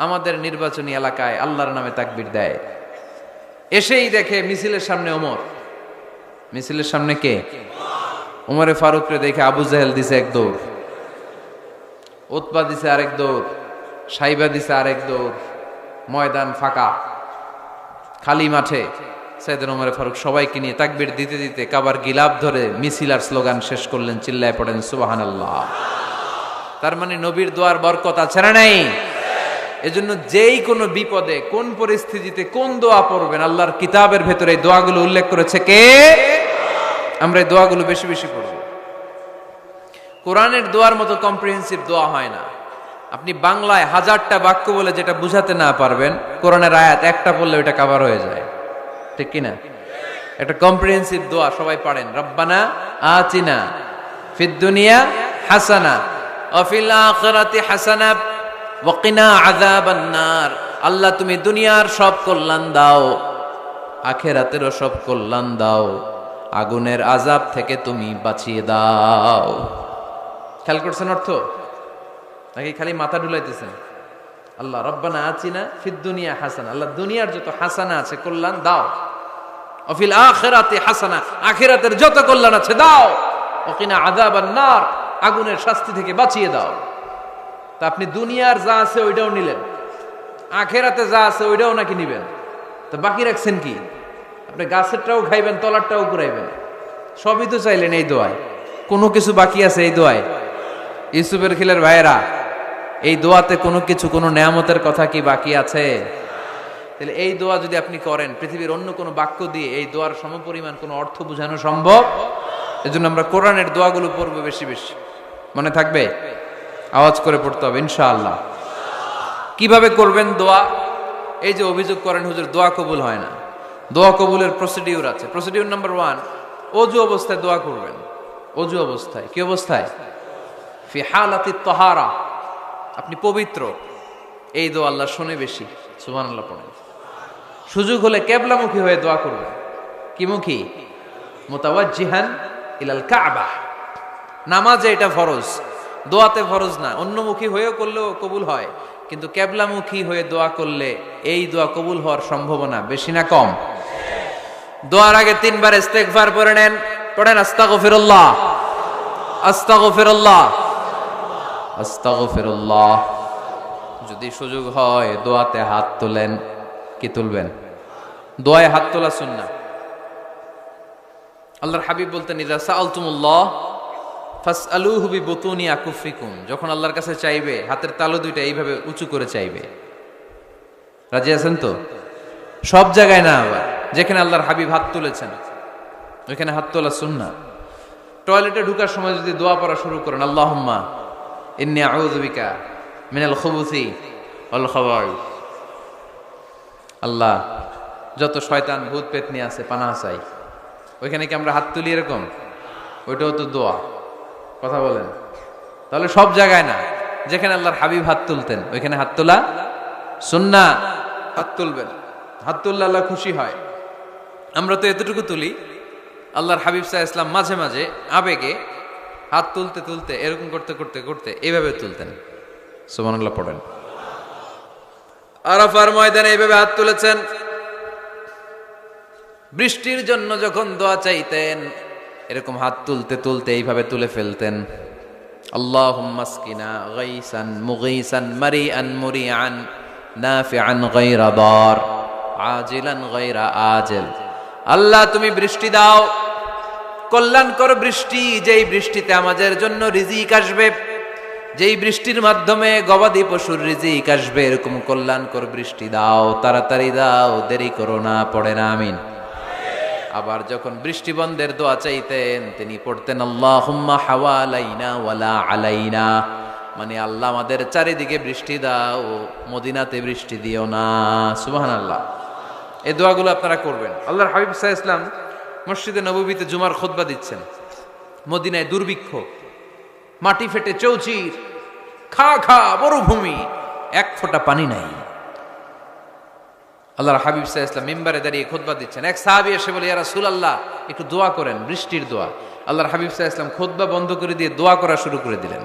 [SPEAKER 1] আমাদের নির্বাচনী এলাকায় আল্লাহর নামে তাকবীর দেয়। এসেই দেখে মিছিলের সামনে ওমর। মিছিলের সামনে কে? ওমরে ফারুকরে দেখে আবু জাহেল দিছে এক দৌড়, উতবা দিছে আরেক দৌড়, সাইবা দিছে আরেক দৌড়। ময়দান ফাঁকা, খালি মাঠে সাইয়েদনা ওমর ফারুক সবাইকে নিয়ে তাকবীর দিতে দিতে কাবার গিলাফ ধরে মিছিল আর স্লোগান শেষ করলেন, চিল্লায় পড়েন সুবহানাল্লাহ। তার মানে নবীর দোয়ার বরকত আছে না নাই? এজন্য যেই কোনো বিপদে কোন পরিস্থিতিতে কোন দোয়া পড়বেন, আল্লাহর কিতাবের ভেতরে এই দোয়াগুলো উল্লেখ করেছে কে? আমরা এই দোয়াগুলো বেশি বেশি পড়ব। কোরআনের দোয়ার মতো কম্প্রিহেন্সিভ দোয়া হয় না। আপনি বাংলায় 1000টা বাক্য বলে যেটা বুঝাতে না পারবেন, কোরআনের আয়াত একটা পড়লে ওটা কভার হয়ে যায়, ঠিক কিনা? একটা কম্প্রিহেন্সিভ দোয়া সবাই পড়েন, রব্বানা আতিনা ফিদ দুনিয়া হাসানা ওয়া ফিল আখিরাতি হাসানা ওয়া কিনা আযাবান নার। আল্লাহ তুমি দুনিয়ার সব কল্যাণ দাও, আখিরাতেরও সব কল্যাণ দাও, আগুনের আযাব থেকে তুমি বাঁচিয়ে দাও। খেয়াল করছেন অর্থ নাকি খালি মাথা ডুলাইতেছেন? আল্লাহ রব্বানা আতিনা ফিদ দুনিয়া হাসানা, আল্লাহ দুনিয়ার যত হাসানা আছে কল্যাণ দাও, ওয়া ফিল আখিরাতি হাসানা, আখিরাতের যত কল্যাণ আছে দাও, ওয়া কিনা আযাবান নার, আগুনের শাস্তি থেকে বাঁচিয়ে দাও। তা আপনি দুনিয়ার যা আছে ওইটাও নিলেন, আখিরাতে যা আছে ওইটাও নাকি নিবেন, তো বাকি রাখছেন কি? আপনি গাছেরটাও খাইবেন, তলারটাও ঘুরাইবেন, সবই তো চাইলেন এই দোয়ায়। কোনো কিছু বাকি আছে এই দোয়ায়? ইউসুফের খিলের ভাইয়েরা, এই দোয়াতে কোনো কিছু, কোনো নেয়ামতের কথা কি বাকি আছে? তাহলে এই দোয়া যদি আপনি করেন, পৃথিবীর অন্য কোনো বাক্য দিয়ে এই দোয়ার সমপরিমাণ কোনো অর্থ বোঝানো সম্ভব? এজন্য আমরা কোরআনের দোয়াগুলো পড়বো বেশি বেশি। মনে থাকবে? আওয়াজ করে পড়তে হবে ইনশাআল্লাহ। কিভাবে করবেন দোয়া? এই যে অভিযোগ করেন হুজুর দোয়া কবুল হয় না, দোয়া কবুলের প্রসিডিউর আছে। প্রসিডিউর নাম্বার 1, অজু অবস্থায় দোয়া করবেন। অজু অবস্থায়, কি অবস্থায়? ফি হালাতি তাহারা, আপনি পবিত্র, এই দোয়া আল্লাহ শোনে বেশি, সুবহানাল্লাহ পড়েন। সুযোগ হলে কিবলামুখী হয়ে দোয়া করবেন। কি মুখী? মুতাওয়াজ্জিহান ইলাল কাবা। নামাজে এটা ফরজ, দোয়াতে ফরজ না। অন্যমুখী হয়েও করলেও কবুল হয়, কিন্তু কিবলামুখী হয়ে দোয়া করলে এই দোয়া কবুল হওয়ার সম্ভাবনা বেশি না কম? দোয়ার আগে 3 বার ইস্তেগফার পড়ে নেন। পড়েন আস্তাগফিরুল্লাহ, আস্তাগফিরুল্লাহ, আস্তাগফিরুল্লাহ। যদি সুযোগ হয় দোয়াতে হাত তোলেন। কি তুলবেন? দোয়ায় হাত তোলা সুন্নাহ। আল্লাহর হাবিব বলতেন, ইযা সাআলতুমুল্লাহ ফাসআলুহু বিবুতুনি আকুফিকুম। যখন আল্লাহর কাছে চাইবে, হাতের তালু দুইটা এইভাবে উঁচু করে চাইবে। রাজি আছেন তো? সব জায়গায় না, আবার যেখানে আল্লাহর হাবিব হাত তুলেছেন ওইখানে হাত তোলা সুন্নাহ। টয়লেটে ঢোকার সময় যদি দোয়া পড়া শুরু করেন, আল্লাহুম্মা ইন্নী আউযু বিকা মিনাল খুবুসি ওয়াল খাবাইস, আল্লাহ যত শয়তান ভূত পেতনি আছে পানাহ চাই। ওইখানে কি আমরা হাত তুলি এরকম? ওইটাও তো দোয়া। কথা বলেন? তাহলে সব জায়গায় না, যেখানে আল্লাহর হাবিব হাত তুলতেন ওইখানে হাত তোলা সুন্নাহ। হাত তুলবেন, হাত তুললে আল্লাহ খুশি হয়। আমরা তো এতটুকু তুলি, আল্লাহর হাবিব সাল্লাল্লাহু আলাইহি ওয়াসাল্লাম মাঝে মাঝে আবেগে হাত তুলতে তুলতে এরকম করতে করতে করতে এইভাবে তুলতেন। সুবহানাল্লাহ পড়েন। আরাফার ময়দানে এইভাবে হাত তুলেছেন। বৃষ্টির জন্য যখন দোয়া চাইতেন এরকম হাত তুলতে তুলতে এইভাবে তুলে ফেলতেন। আল্লাহুম্মা আসকিনা গাইসান মুগীসান মারিআন মুরিআন নাফিআন গায়রা দার আজিলান গায়রা আজিল। আল্লাহ তুমি বৃষ্টি দাও, কল্যাণকর বৃষ্টি, যেই বৃষ্টিতে আমাদের জন্য রিজিক আসবে, যেই বৃষ্টির মাধ্যমে গবাদি পশুর রিজিক আসবে, এরকম কল্যাণকর বৃষ্টি দাও, তাড়াতাড়ি দাও, দেরি করো না। পড়েন আমিন। আবার যখন বৃষ্টি বন্ধের দোয়া চাইতেন তিনি পড়তেন আল্লাহুম্মা হাওয়ালাইনা ওয়ালা আলাইনা, মানে আল্লাহ আমাদের চারিদিকে বৃষ্টি দাও, মদিনাতে বৃষ্টি দিও না। সুবহানাল্লাহ। এই দোয়াগুলো আপনারা করবেন। আল্লাহর হাবিব সাল্লাল্লাহু আলাইহি ওয়াসাল্লাম মসজিদে নববীতে জুমার খুতবা দিচ্ছেন। মদিনায় দুর্ভিক্ষ, মাটি ফেটে চৌচির, খা খা মরুভূমি, এক ফোঁটা পানি নাই। আল্লাহর হাবিব সাল্লাল্লাহু আলাইহি ওয়াসাল্লাম মিম্বারে দাঁড়িয়ে খুতবা দিচ্ছেন। এক সাহাবী এসে বলে, ইয়া রাসূলুল্লাহ একটু দোয়া করেন, বৃষ্টির দোয়া। আল্লাহর হাবিব সাল্লাল্লাহু আলাইহি ওয়াসাল্লাম খুতবা বন্ধ করে দিয়ে দোয়া করা শুরু করে দিলেন।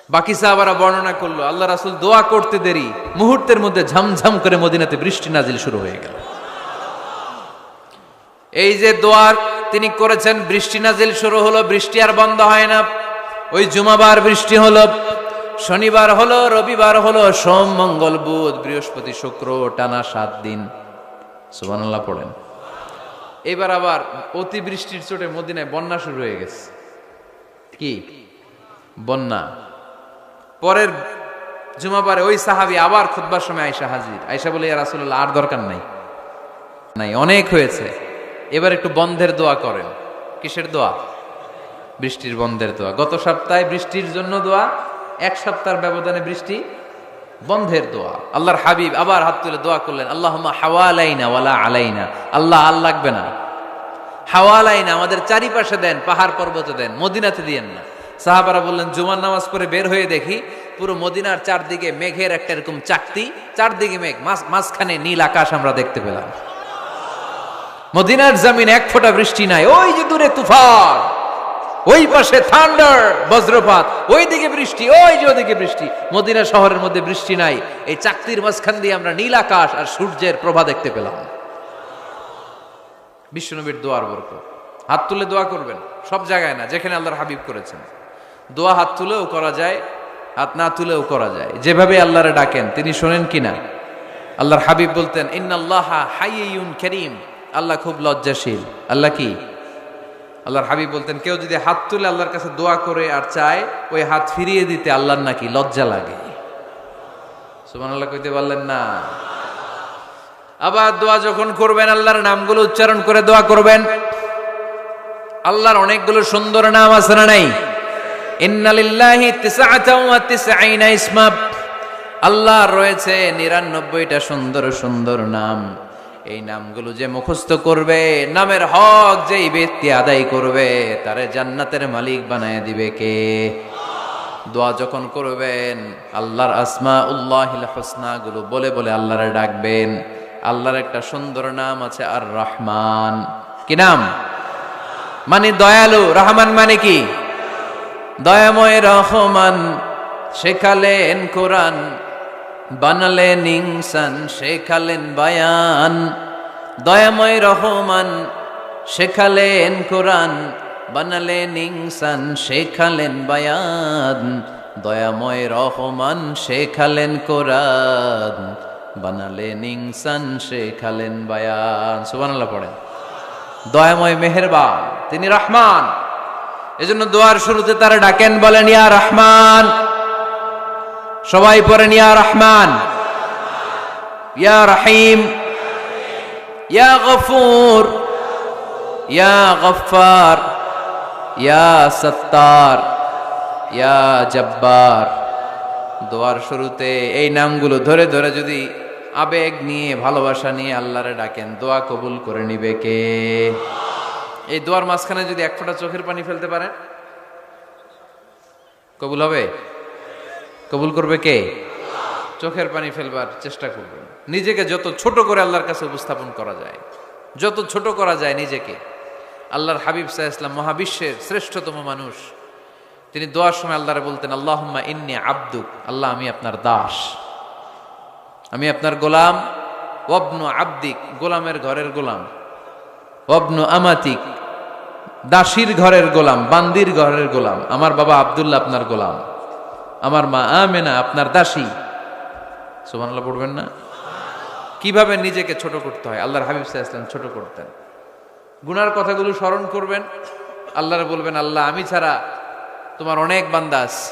[SPEAKER 1] বাকি সাহাবারা বর্ণনা করলো, আল্লাহ রাসূল দোয়া করতে দেরি, মুহূর্তের মধ্যে ঝমঝম করে মদিনাতে বৃষ্টি নাজিল শুরু হয়ে গেল। এই যে দোয়ার তিনি করেছেন, বৃষ্টি নাজিল শুরু হলো, বৃষ্টি আর বন্ধ হয় না। ওই জুমাবার বৃষ্টি হলো, শনিবার হলো, রবিবার হলো, সোম মঙ্গল বুধ বৃহস্পতি শুক্র, টানা 7 দিন সুবহানাল্লাহ পড়েন। এবার আবার অতিবৃষ্টির চোটে মদিনায় বন্যা শুরু হয়ে গেছে। কি বন্যা? পরের জুমাবারে ওই সাহাবী আবার খুতবার সময় আয়েশা হাজির। আয়েশা বলে, ইয়া রাসূলুল্লাহ, আর দরকার নাই, অনেক হয়েছে, এবার একটু বন্ধের দোয়া করেন। কিসের দোয়া? বৃষ্টির বন্ধের দোয়া। গত সপ্তাহে বৃষ্টির জন্য দোয়া, এক সপ্তাহের ব্যবধানে বৃষ্টি বন্ধের দোয়া। আল্লাহর হাবিব আবার হাত তুলে দোয়া করলেন, আল্লাহুম্মা হাওয়ালাইনা ওয়ালা আলাইনা। আল্লাহ আল লাগবে না, হাওয়ালাইনা আমাদের চারিপাশে দেন, পাহাড় পর্বতে দেন, মদিনাতে দিয়েন না। সাহাবারা বললেন, জুমার নামাজ পড়ে বের হয়ে দেখি পুরো মদিনার চারদিকে মেঘের একটা এরকম চাকতি, চারদিকে মেঘ, মাঝখানে নীল আকাশ আমরা দেখতে পেলাম। মদিনার জমিন এক ফোঁটা বৃষ্টি নাই। ওই যে দূরে তুফান, ওই পাশে থান্ডার, বজ্রপাত, ওই দিকে বৃষ্টি, ওই যে ওদিকে বৃষ্টি। মদিনা শহরের মধ্যে বৃষ্টি নাই, এই চাকতির মাঝখান দিয়ে আমরা নীল আকাশ আর সূর্যের প্রভা দেখতে পেলাম। বিশ্বনবীর দোয়ার বরকত। হাত তুলে দোয়া করবেন, সব জায়গায় না, যেখানে আল্লাহর হাবিব করেছেন। দোয়া হাত তুলেও করা যায়, হাত না তুলেও করা যায়। যেভাবে আল্লাহরে ডাকেন তিনি শোনেন কিনা। আল্লাহর হাবিব বলতেন, ইন্নাল্লাহা হাইয়ুন কারীম, আল্লাহ খুব লজ্জাশীল। আল্লাহ কি? আল্লাহর হাবিব বলতেন, কেউ যদি হাত তুলে আল্লাহর কাছে দোয়া করে আর চায় ওই হাত ফিরিয়ে দিতে আল্লাহর নাকি লজ্জা লাগে। সুবহানাল্লাহ কইতে পারলেন না? আবার দোয়া যখন করবেন আল্লাহর নামগুলো উচ্চারণ করে দোয়া করবেন। আল্লাহর অনেকগুলো সুন্দর নাম আছে না নাই? ইন্না লিল্লাহি 99 ইসমা, আল্লাহর রয়েছে 99টা সুন্দর সুন্দর নাম। এই নামগুলো যে মুখস্থ করবে, নামের হক যেই ব্যক্তি আদায় করবে, তারে জান্নাতের মালিক বানায় দিবে কে? দোয়া যখন করবেন আল্লাহর আসমাউল্লাহিল হুসনা গুলো বলে বলে আল্লাহরে ডাকবেন। আল্লাহর একটা সুন্দর নাম আছে আর রহমান। কি নাম? মানে দয়ালু। রহমান মানে কি? দয়াময়। রহমান শেখালেন কোরআন, বানালেন ইনসান, শেখালেন বায়ান। দয়াময় রহমান শেখালেন কোরআন, বানালেন ইনসান, শেখালেন বায়ান। দয়াময় রহমান শেখালেন কোরআন, বানালেন ইনসান, শেখালেন বায়ান। সুবহানাল্লাহ পড়েন। দয়াময় মেহেরবান, তিনি রহমান। এজন্য দোয়ার শুরুতে তারা ডাকেন, বলেন ইয়া রহমান। সবাই পড়েন ইয়া রহমান, ইয়া রহিম, ইয়া গফুর, ইয়া গফফার, ইয়া সত্তার, ইয়া জব্বার। দোয়ার শুরুতে এই নামগুলো ধরে ধরে যদি আবেগ নিয়ে, ভালোবাসা নিয়ে আল্লাহরে ডাকেন, দোয়া কবুল করে নিবে কে? এই দোয়ার মাঝখানে যদি এক ফোঁটা চোখের পানি ফেলতে পারেন, কবুল হবে? কবুল করবে কে? চোখের পানি ফেলবার চেষ্টা করবেন। নিজেকে যত ছোট করে আল্লাহর কাছে উপস্থাপন করা যায়, যত ছোট করা যায় নিজেকে। আল্লাহর হাবিব সাল্লাল্লাহু আলাইহি ওয়াসাল্লাম মহাবিশ্বের শ্রেষ্ঠতম মানুষ, তিনি দোয়ার সময় আল্লাহরে বলতেন, আল্লাহুম্মা ইন্নী আবদুক, আল্লাহ আমি আপনার দাস, আমি আপনার গোলাম। ওয়াবনু আবদিক, গোলামের ঘরের গোলাম। ওয়াবনু আমাতিক, দাসীর ঘরের গোলাম, বান্দির ঘরের গোলাম। আমার বাবা আব্দুল্লাহ আপনার গোলাম, আমার মা আমেনা আপনার দাসী। সুবহানাল্লাহ পড়বেন না? কিভাবে নিজেকে ছোট করতে হয় আল্লাহর হাবিব সাল্লাল্লাহু আলাইহি ওয়াসাল্লাম ছোট করতেন। গুনার কথাগুলো স্মরণ করবেন, আল্লাহরে বলবেন, আল্লাহ আমি ছাড়া তোমার অনেক বান্দা আছে,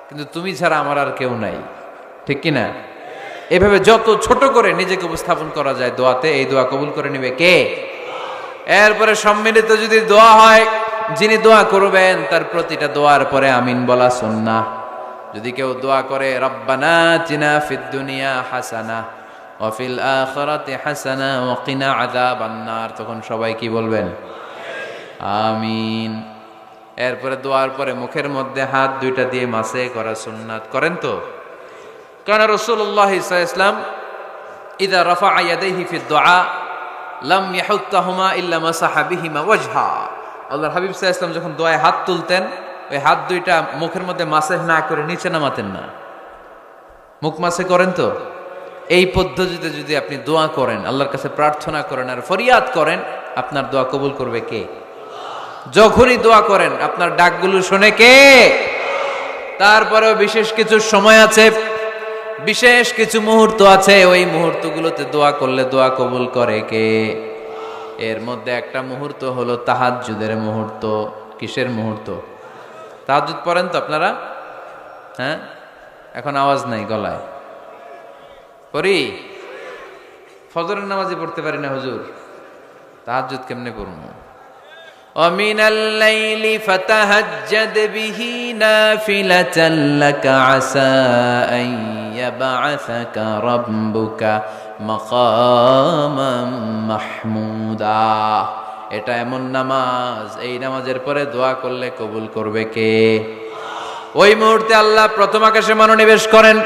[SPEAKER 1] কিন্তু তুমি ছাড়া আমার আর কেউ নাই। ঠিক কি না? এভাবে যত ছোট করে নিজেকে উপস্থাপন করা যায় দোয়াতে, এই দোয়া কবুল করে নেবে কে? এরপরে সম্মিলিত যদি দোয়া হয়, যিনি দোয়া করবেন তার প্রতিটা দোয়ার পরে আমিন বলা সুন্নাহ। যদি কেউ দোয়া করে রব্বানা আতিনা ফিদ দুনিয়া হাসানা ওয়া ফিল আখিরাতি হাসানা ওয়া কিনা আযাবান নার, তখন সবাই কি বলবেন? আমিন। এরপরে দোয়ার পরে মুখের মধ্যে হাত দুইটা দিয়ে মাসে করা সুন্নাত। করেন তো? কারণ রাসূলুল্লাহ সাল্লাল্লাহু আলাইহি ওয়াসাল্লাম ইযা রাফা ইয়াদাইহি ফিদ দুআ লাম ইয়াহুত্তাহুমা ইল্লা মাসাহা বিহিমা ওয়াজহা। আল্লাহর হাবিব সাল্লাল্লাহু আলাইহি ওয়াসাল্লাম যখন দোয়ায় হাত তুলতেন, ওই হাত দুইটা মুখের মধ্যে মাসে না করে নিচে নামাতেন না। মুখ মাসে করেন তো? এই পদ্ধতিতে যদি আপনি দোয়া করেন, আল্লাহর কাছে প্রার্থনা করেন আর ফরিয়াদ করেন, আপনার দোয়া কবুল করবে কে? যখনই দোয়া করেন আপনার ডাকগুলো শোনে কে? তারপরেও বিশেষ কিছু সময় আছে বিশেষ কিছু মুহূর্ত আছে, ওই মুহূর্তগুলোতে দোয়া করলে দোয়া কবুল করে কে? এর মধ্যে একটা মুহূর্ত হলো তাহাজ্জুদের মুহূর্ত। কিসের মুহূর্ত? তাহাজ্জুদ পড়েন তো আপনারা? হ্যাঁ, এখন আওয়াজ নাই গলায়। পড়ি? ফজরের নামাজই পড়তে পারি না হুজুর, তাহাজ্জুদ কেমনে পড়বো? ومن الليل فتهجد به نافلة لك عسى أن يبعثك ربك مقاما محمودا। এটা এমন নামাজ, এই নামাজের পরে দোয়া করলে কবুল করবে কে? ওই মুহূর্তে আল্লাহ প্রথম আকাশে মনোনিবেশ করেন,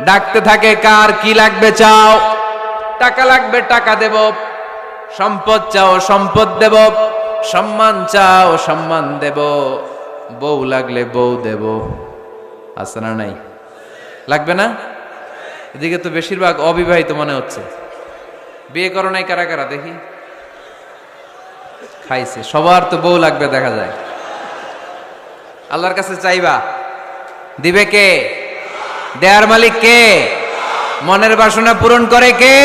[SPEAKER 1] ডাকতে থাকে, কার কি লাগবে চাও? টাকা লাগবে টাকা দেব, সম্পদ চাও সম্পদ দেব, সম্মান চাও সম্মান দেব, বউ লাগলে বউ দেব। আছে না নাই? লাগবে না? এদিকে তো বেশিরভাগ অবিবাহিত মনে হচ্ছে। বিয়ে করো নাই কারা কারা দেখি? খাইছে। সবার তো বউ লাগবে দেখা যায়। আল্লাহর কাছে চাইবা, দিবে কে? দেয়ার মালিক কে? মনের বাসনা পূরণ করে কে?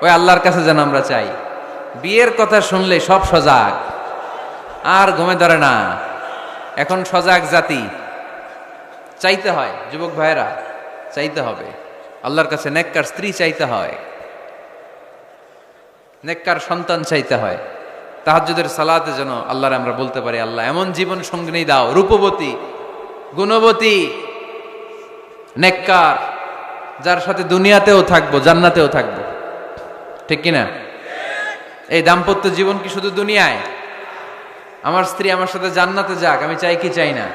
[SPEAKER 1] ওই আল্লাহর কাছে যেন আমরা চাই। বিয়ের কথা শুনলে সব সজাগ, আর ঘুমে ধরে না। এখন সজাগ জাতি, চাইতে হয়। যুবক ভাইয়েরা, চাইতে হবে আল্লাহর কাছে। নেককার স্ত্রী চাইতে হয়, নেককার সন্তান চাইতে হয়। তাহাজ্জুদের সালাতে যেন আল্লাহর আমরা বলতে পারি, আল্লাহ এমন জীবন সঙ্গিনী দাও, রূপবতী, গুণবতী, নেককার, যার সাথে দুনিয়াতেও থাকবো জান্নাতেও থাকবো। ঠিক কিনা? এই দাম্পত্য জীবন কি শুধু দুনিয়ায়? আমার স্ত্রী আমার সাথে জান্নাতে যাক, আমি চাই কি চাই না?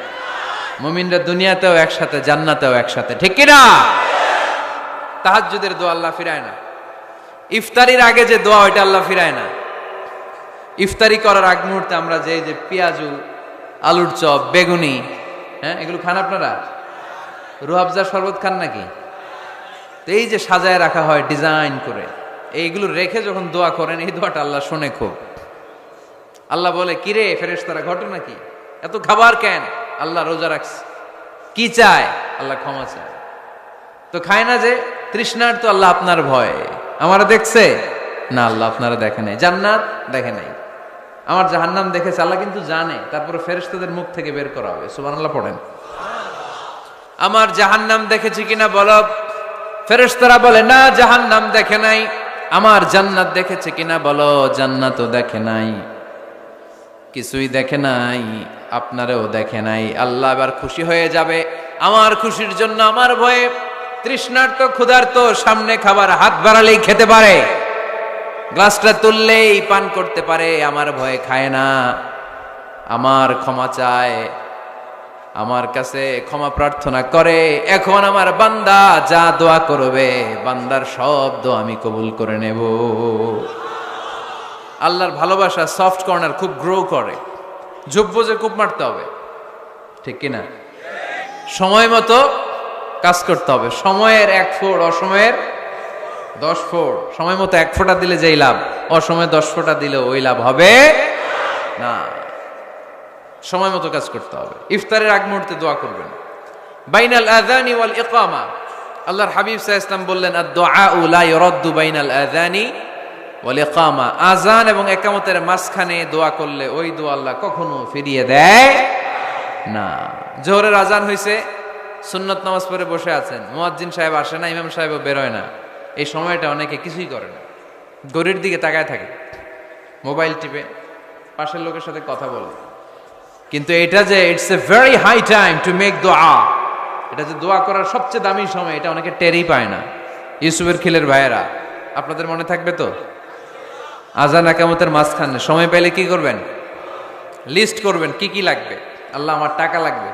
[SPEAKER 1] মুমিনরা দুনিয়াতেও একসাথে, জান্নাতেও একসাথে। ঠিক কিনা? তাহাজ্জুদের দোয়া আল্লাহ ফিরায় না। ইফতারির আগে যে দোয়া, ওইটা আল্লাহ ফিরায় না। ইফতারি করার আগ মুহূর্তে আমরা যে পেঁয়াজু, আলুর চপ, বেগুনি, হ্যাঁ, এগুলো খান আপনারা? রুহাবজা শরবত খান নাকি? তো এই যে সাজায় রাখা হয় ডিজাইন করে, এইগুলো রেখে যখন দোয়া করেন, এই দোয়াটা আল্লাহ শোনে খুব। আল্লাহ বলে, কিরে ফেরেশতারা, ঘটনা কি? এত খাবার কেন? আল্লাহ রোজা রাখছে। কি চায়? আল্লাহ ক্ষমা চায়। তো খায় না যে তৃষ্ণার, তো আল্লাহ আপনার ভয়। আমারা দেখছে না? আল্লাহ আপনারা দেখে নাই। জান্নাত দেখে নাই, আমার জাহান্নাম দেখেছে। আল্লাহ কিন্তু জানে, তারপরে ফেরেশতাদের মুখ থেকে বের করা হবে। সুবহানাল্লাহ পড়েন। আমার জাহান্নাম দেখেছি কিনা বলো? ফেরেশতারা বলে, না জাহান্নাম দেখে নাই। আমার জান্নাত দেখেছে কিনা বলো? জান্নাতও দেখে নাই, কিছুই দেখে নাই, আপনারেও দেখে নাই। আল্লাহ এবার খুশি হয়ে যাবে। আমার খুশির জন্য, আমার ভয়ে তৃষ্ণার্ত ক্ষুধার্ত সামনে খাবার হাত বাড়ালেই খেতে পারে, গ্লাসটা তুললেই পান করতে পারে, আমার ভয়ে খায় না, আমার ক্ষমা চায়, আমার কাছে ক্ষমা প্রার্থনা করে। এখন আমার বান্দা যা দোয়া করবে, বান্দার সব দোয়া আমি কবুল করে নেব। আল্লাহর ভালোবাসা সফট কর্নার খুব গ্রো করে, ঝোপ বোঝে খুব মারতে হবে। ঠিক কিনা? সময় মতো কাজ করতে হবে। সময়ের 1 ফোঁট, অসময়ের 10 ফোঁট। সময় মতো 1 ফোঁটা দিলে যেই লাভ, অসময়ে 10 ফোঁটা দিলে ওই লাভ হবে না। সময় মতো কাজ করতে হবে। ইফতারের আগ মুহূর্তে দোয়া করবেন। বাইনাল আযানি ওয়াল ইকামা, আল্লাহর হাবিব সাল্লাল্লাহু আলাইহি ওয়াসাল্লাম বললেন, আদ-দুআউ লা ইউরাদ্দু বাইনাল আযানি ওয়াল ইকামা। আযান এবং ইকামতের মাঝখানে দোয়া করলে ওই দোয়া আল্লাহ কখনো ফিরিয়ে দেয় না। জোহরের আযান হইছে, সুন্নত নামাজ পড়ে বসে আছেন, মুয়াজ্জিন সাহেব আসে না, ইমাম সাহেবও বেরোয় না। এই সময়টা অনেকে কিছুই করে না, ঘড়ির দিকে তাকায় থাকে, মোবাইল টিপে, পাশের লোকের সাথে কথা বলে। কিন্তু এটা যে it's a very high time to make দোয়া, এটা যে দোয়া করার সবচেয়ে দামি সময়, এটা অনেকে টেরই পায় না। ইউসুফের খিলের ভাইয়েরা, আপনাদের মনে থাকবে তো? আযান ইকামতের মাঝখানে সময় পেলে কি করবেন? লিস্ট করবেন কি কি লাগবে। আল্লাহ আমার টাকা লাগবে,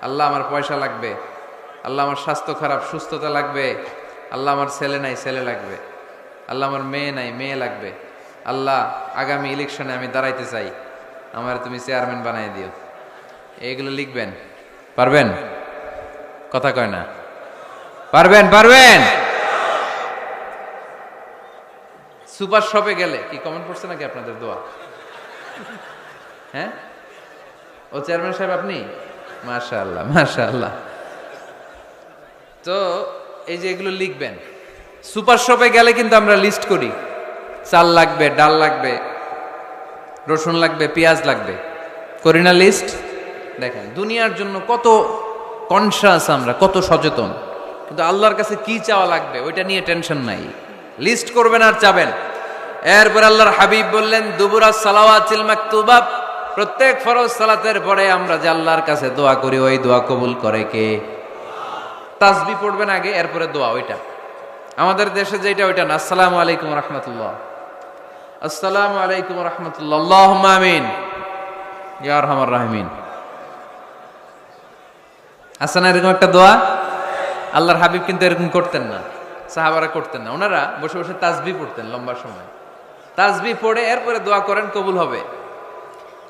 [SPEAKER 1] আল্লাহ আমার পয়সা লাগবে, আল্লাহ আমার স্বাস্থ্য খারাপ সুস্থতা লাগবে, আল্লাহ আমার ছেলে নাই ছেলে লাগবে, আল্লাহ আমার মেয়ে নাই মেয়ে লাগবে, আল্লাহ আগামী ইলেকশনে আমি দাঁড়াইতে চাই, আমার তুমি চেয়ারম্যান বানাই দিও। এইগুলো লিখবেন। পারবেন? কথা কয় না। পারবেন? পারবেন? সুপার শপে গেলে কি কমেন্ট পড়ছে নাকি আপনাদের দোয়া? হ্যাঁ, ও চেয়ারম্যান সাহেব আপনি? মাশাআল্লাহ মাশাআল্লাহ। তো এই যে এগুলো লিখবেন, সুপার শপে গেলে কিন্তু আমরা লিস্ট করি, চাল লাগবে, ডাল লাগবে, রসুন লাগবে, পেঁয়াজ লাগবে, করি না লিস্ট? দেখেন দুনিয়ার জন্য কত কনসাস আমরা, কত সচেতন, কিন্তু আল্লাহর কাছে কি চাওয়া লাগবে ওইটা নিয়ে টেনশন নাই, লিস্ট করবেন আর চাবেন। এরপর আল্লাহর হাবিব বললেন দুবুরা সালাওয়াতিল মাকতুবা, প্রত্যেক ফরজ সালাতের পরে আমরা যে আল্লাহর কাছে দোয়া করি ওই দোয়া কবুল করে কে? তাসবিহ পড়বেন আগে, এরপরে দোয়া। ওইটা আমাদের দেশে যেটা ওইটা না, আসসালামু আলাইকুম রাহমাতুল্লাহ, আসসালামু আলাইকুম রাহমাতুল্লাহ, আল্লাহুম্মা আমিন ইয়া আরহামার রাহিমিন। আছে না এরকম একটা দোয়া? আল্লাহর হাবিব কিন্তু এরকম করতেন না, সাহাবারা করতেন না, ওনারা বসে বসে তাসবিহ পড়তেন লম্বা সময়। তাসবিহ পড়ে এরপরে দোয়া করেন, কবুল হবে।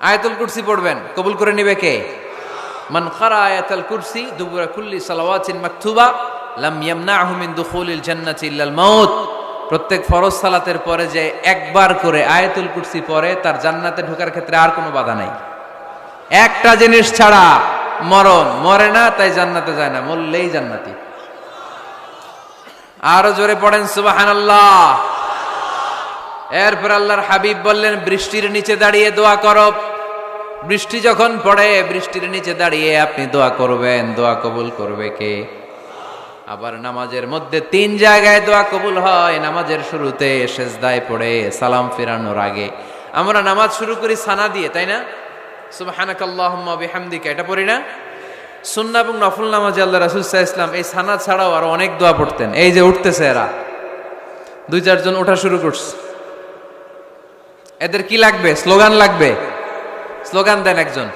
[SPEAKER 1] আয়াতুল কুরসি পড়বেন, কবুল করে নিবে কে? মান ক্বারা আয়াতুল কুরসি দুবুরা কুল্লি সালাওয়াতিন মাকতুবা লাম ইয়ামনাহু মিন দুখুলিল জান্নাতি ইল্লাল মাউত। প্রত্যেক ফরজ সালাতের পরে যে একবার করে আয়াতুল কুরসি পড়ে তার জান্নাতে ঢোকার ক্ষেত্রে আর কোনো বাধা নাই। একটা জিনিস ছাড়া, মরণ, মরে না তাই জান্নাতে যায় না, মরলেই জান্নাতি। আরো জোরে পড়েন সুবহানাল্লাহ। এরপর আল্লাহর হাবিব বললেন বৃষ্টির নিচে দাঁড়িয়ে দোয়া করো। বৃষ্টি যখন পড়ে বৃষ্টির নিচে দাঁড়িয়ে আপনি দোয়া করবেন, দোয়া কবুল করবে কে? আবার নামাজের মধ্যে 3 জায়গায় দোয়া কবুল হয়, নামাজের শুরুতে, সেজদায় পড়ে, সালাম ফেরানোর আগে। আমরা নামাজ শুরু করি সানা দিয়ে, তাই না? সুবহানাকাল্লাহুম্মা বিহামদিকা, এটা পড়ি না? সুন্নাহ এবং নফল নামাজে আল্লাহ রাসূল সাল্লাল্লাহু আলাইহি ওয়াসাল্লাম এই সানা ছাড়াও আরো অনেক দোয়া পড়তেন। এই যে উঠতেছে এরা 2-4 জন ওঠা শুরু করছে, এদের কি লাগবে? স্লোগান লাগবে। স্লোগান দেন একজন।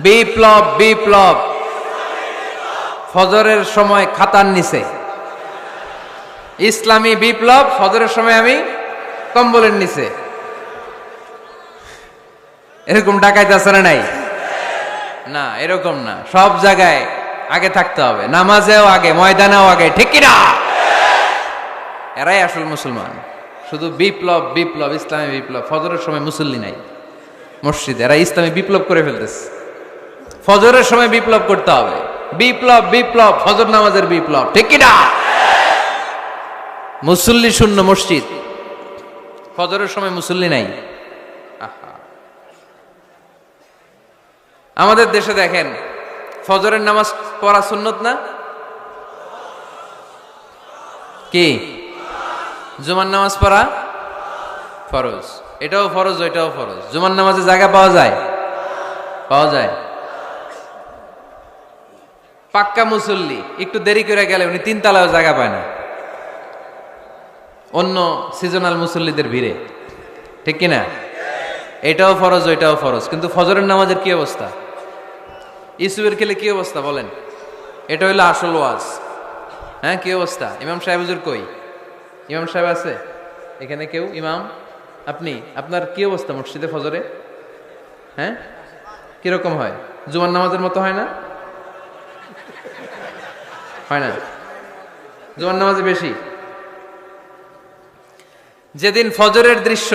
[SPEAKER 1] বিপ্লব, বিপ্লব। ফজরের সময় খাতার নিচে, ইসলামী বিপ্লব। ফজরের সময় আমি কম্বলের নিচে। এরকম ডাকাইতে আছে না নাই? না, এরকম না, সব জায়গায় আগে থাকতে হবে, নামাজেও আগে, ময়দানেও আগে, ঠিক কিনা? এরাই আসল মুসলমান। শুধু বিপ্লব, বিপ্লব, ইসলামী বিপ্লব। ফজরের সময় মুসল্লি নাই মসজিদে, এরা ইসলামী বিপ্লব করে ফেলতেছে। ফজরের সময় বিপ্লব করতে হবে, বিপ্লব, বিপ্লব, ফজর নামাজের বিপ্লব, ঠিক কিনা? মুসল্লি শূন্য মসজিদ, ফজরের সময় মুসল্লি নাই। আমাদের দেশে দেখেন ফজরের নামাজ পড়া সুন্নত না? কি? জুমার নামাজ পড়া ফরজ। এটাও ফরজ, ওইটাও ফরজ। জুমার নামাজে জায়গা পাওয়া যায়? পাওয়া যায়। পাক্কা মুসল্লি একটু দেরি করে গেলে উনি 3 তলায়ও জায়গা পায় না, অন্য সিজনাল মুসল্লিদের ভিড়ে, ঠিক কিনা? এটাও ফরজ, ওইটাও ফরজ। কিন্তু ফজরের নামাজের কি অবস্থা? ইসুবের খেলে কি অবস্থা বলেন? এটা হইলো আসল ওয়াজ। হ্যাঁ, কি অবস্থা? ইমাম সাহেব হুজুর কই? ইমাম সাহেব আছে এখানে কেউ? ইমাম আপনি, আপনার কি অবস্থা মসজিদে ফজরে? হ্যাঁ, কিরকম হয়? জুমার নামাজের মতো হয় না? হয় না? জুমার নামাজে বেশি। যেদিন ফজরের দৃশ্য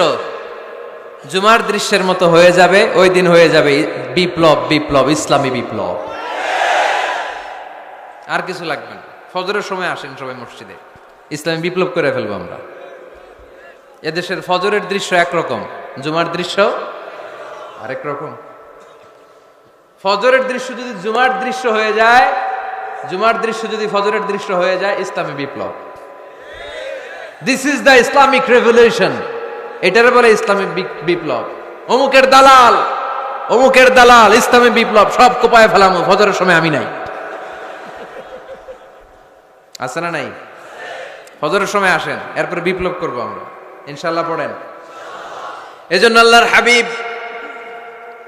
[SPEAKER 1] জুমার দৃশ্যের মতো হয়ে যাবে ওই দিন হয়ে যাবে বিপ্লব, বিপ্লব, ইসলামী বিপ্লব। আর কিছু লাগবে না। ফজরের সময় আসেন সবাই মসজিদে, ইসলামী বিপ্লব করে ফেলবো আমরা। এদেশের ফজরের দৃশ্য একরকম, জুমার দৃশ্য আরেক রকম। ফজরের দৃশ্য যদি জুমার দৃশ্য হয়ে যায়, জুমার দৃশ্য যদি ফজরের দৃশ্য হয়ে যায়, ইসলামী বিপ্লব। This is the Islamic revolution. এটার বলে ইসলামী বিপ্লব। অমুকের দালাল, অমুকের দালাল, ইসলামী বিপ্লব সব কোপায় ফেলামো, ফজরের সময় আমি নাই। আছে না নাই? ফজরের সময় আসেন, এরপর বিপ্লব করবো আমরা ইনশাল্লাহ। পড়েন। এজন্য আল্লাহর হাবিব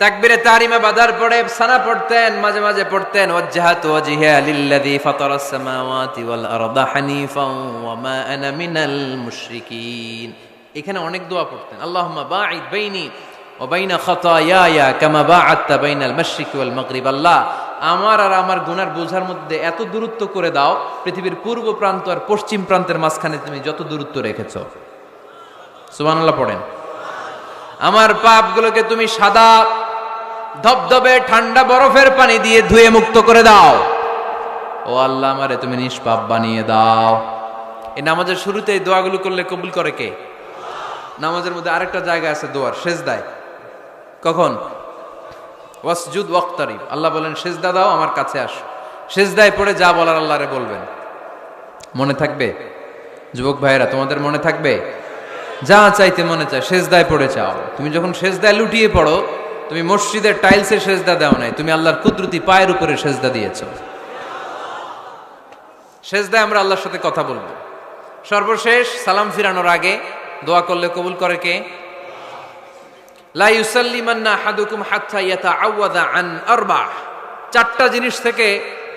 [SPEAKER 1] তাকবীরে তাহরিমা বাঁধার পরে সানা পড়তেন, মাঝে মাঝে পড়তেন ওয়াজ্জাহাতু ওয়াজহিয়া লিল্লাযী ফাতারাস সামাওয়াতি ওয়াল আরদা হানিফাও ওয়া মা আনা মিনাল মুশরিকিন। এখানে অনেক দোয়া পড়তেন, আল্লাহুম্মা বাঈদ বাইনি ওয়া বাইনা খাতায়ায়া কামা বাআদতা বাইনাল মাশরিকি ওয়াল মাগরিব। আল্লাহ, আমার আর আমার গুনার বোঝার মধ্যে এত দূরত্ব করে দাও, পৃথিবীর পূর্ব প্রান্ত আর পশ্চিম প্রান্তের মাঝখানে তুমি যত দূরত্ব রেখেছো। সুবহানাল্লাহ পড়েন। আমার পাপগুলোকে তুমি সাদা ধবধবে ঠান্ডা বরফের পানি দিয়ে ধুয়ে মুক্ত করে দাও। ও আল্লাহ, আমারে তুমি নিষ্পাপ বানিয়ে দাও। এই নামাজের শুরুতে এই দোয়াগুলো করলে কবুল করে কে? নামাজের মধ্যে আরেকটা জায়গা আছে দোয়ার, সেজদায়। কখন? ওয়াসজুদ ওয়াক্তারিব। আল্লাহ বলেন সেজদা দাও, আমার কাছে আসো। সেজদায় পড়ে যা বলার আল্লাহরে বলবেন। মনে থাকবে? যুবক ভাইয়েরা, তোমাদের মনে থাকবে? যা চাইতে মনে চায় সেজদায় পড়ে চাও। তুমি যখন সেজদায় লুটিয়ে পড়ো, তুমি মসজিদের টাইলসে সেজদা দাও নাই, তুমি আল্লাহর কুদরতি পায়ের উপরে সেজদা দিয়েছো। সেজদায় আমরা আল্লাহর সাথে কথা বলবো। সর্বশেষ সালাম ফিরানোর আগে দোয়া করলে কবুল করে কে? লা ইউসাল্লিমান্না আহাদুকুম হাত্তা ইয়াতাআওয়াযা আন আরবা। চারটা জিনিস থেকে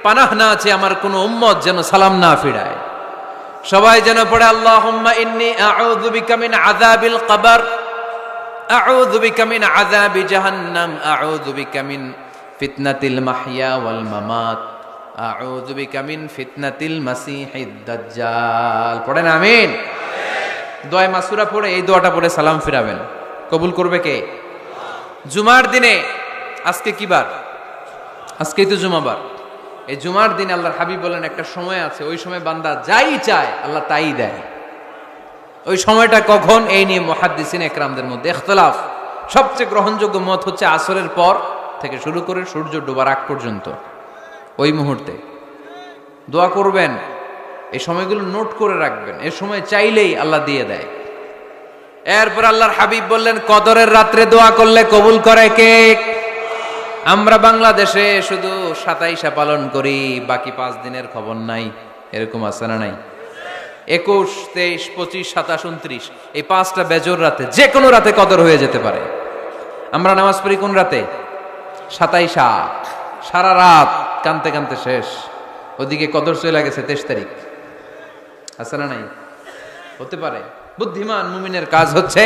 [SPEAKER 1] পানাহ না আছে আমার কোন উম্মত যেন সালাম না ফিরায়। সবাই যেন পড়ে আল্লাহুম্মা ইন্নী আউযু বিকা মিন আযাবিল কবর, আউযু বিকা মিন আযাবি জাহান্নাম, আউযু বিকা মিন ফিতনাতিল মাহইয়া ওয়াল মামাত, আউযু বিকা মিন ফিতনাতিল মাসিহিদ দাজ্জাল। পড়েন আমিন। দোয়া মাসুরা পড়ে এই দোয়াটা পড়ে সালাম ফিরাবেন। কবুল করবে কে? জুমার দিনে, আজকে কি বার? আজকেই তো জুমাবার। এই জুমার দিনে আল্লাহর হাবিব বলেন একটা সময় আছে, ওই সময় বান্দা যাই চায় আল্লাহ তাই দেয়। ওই সময়টা কখন? এই নিয়ে মুহাদ্দিসিন একরামদের মধ্যে ইখতিলাফ। সবচেয়ে গ্রহণযোগ্য মত হচ্ছে আসরের পর থেকে শুরু করে সূর্য ডোবার আগ পর্যন্ত, ওই মুহূর্তে দোয়া করবেন। এই সময়গুলো নোট করে রাখবেন, এই সময় চাইলেই আল্লাহ দিয়ে দেয়। এরপর আল্লাহর হাবিব বললেন কদরের রাত্রে দোয়া করলে কবুল করে কে? আমরা বাংলাদেশে শুধু 27 পালন করি, বাকি 5 দিনের খবর নাই। এরকম আছে না নাই? 21, 23, 25, 27, 29 এই 5টা বেজর রাতে, যে কোনো রাতে কদর হয়ে যেতে পারে। আমরা নামাজ পড়ি কোন রাতে? 27। সারা রাত কানতে কানতে শেষ, ওদিকে কদর চলে গেছে 23 তারিখ। আছে না নাই? হতে পারে। বুদ্ধিমান মুমিনের কাজ হচ্ছে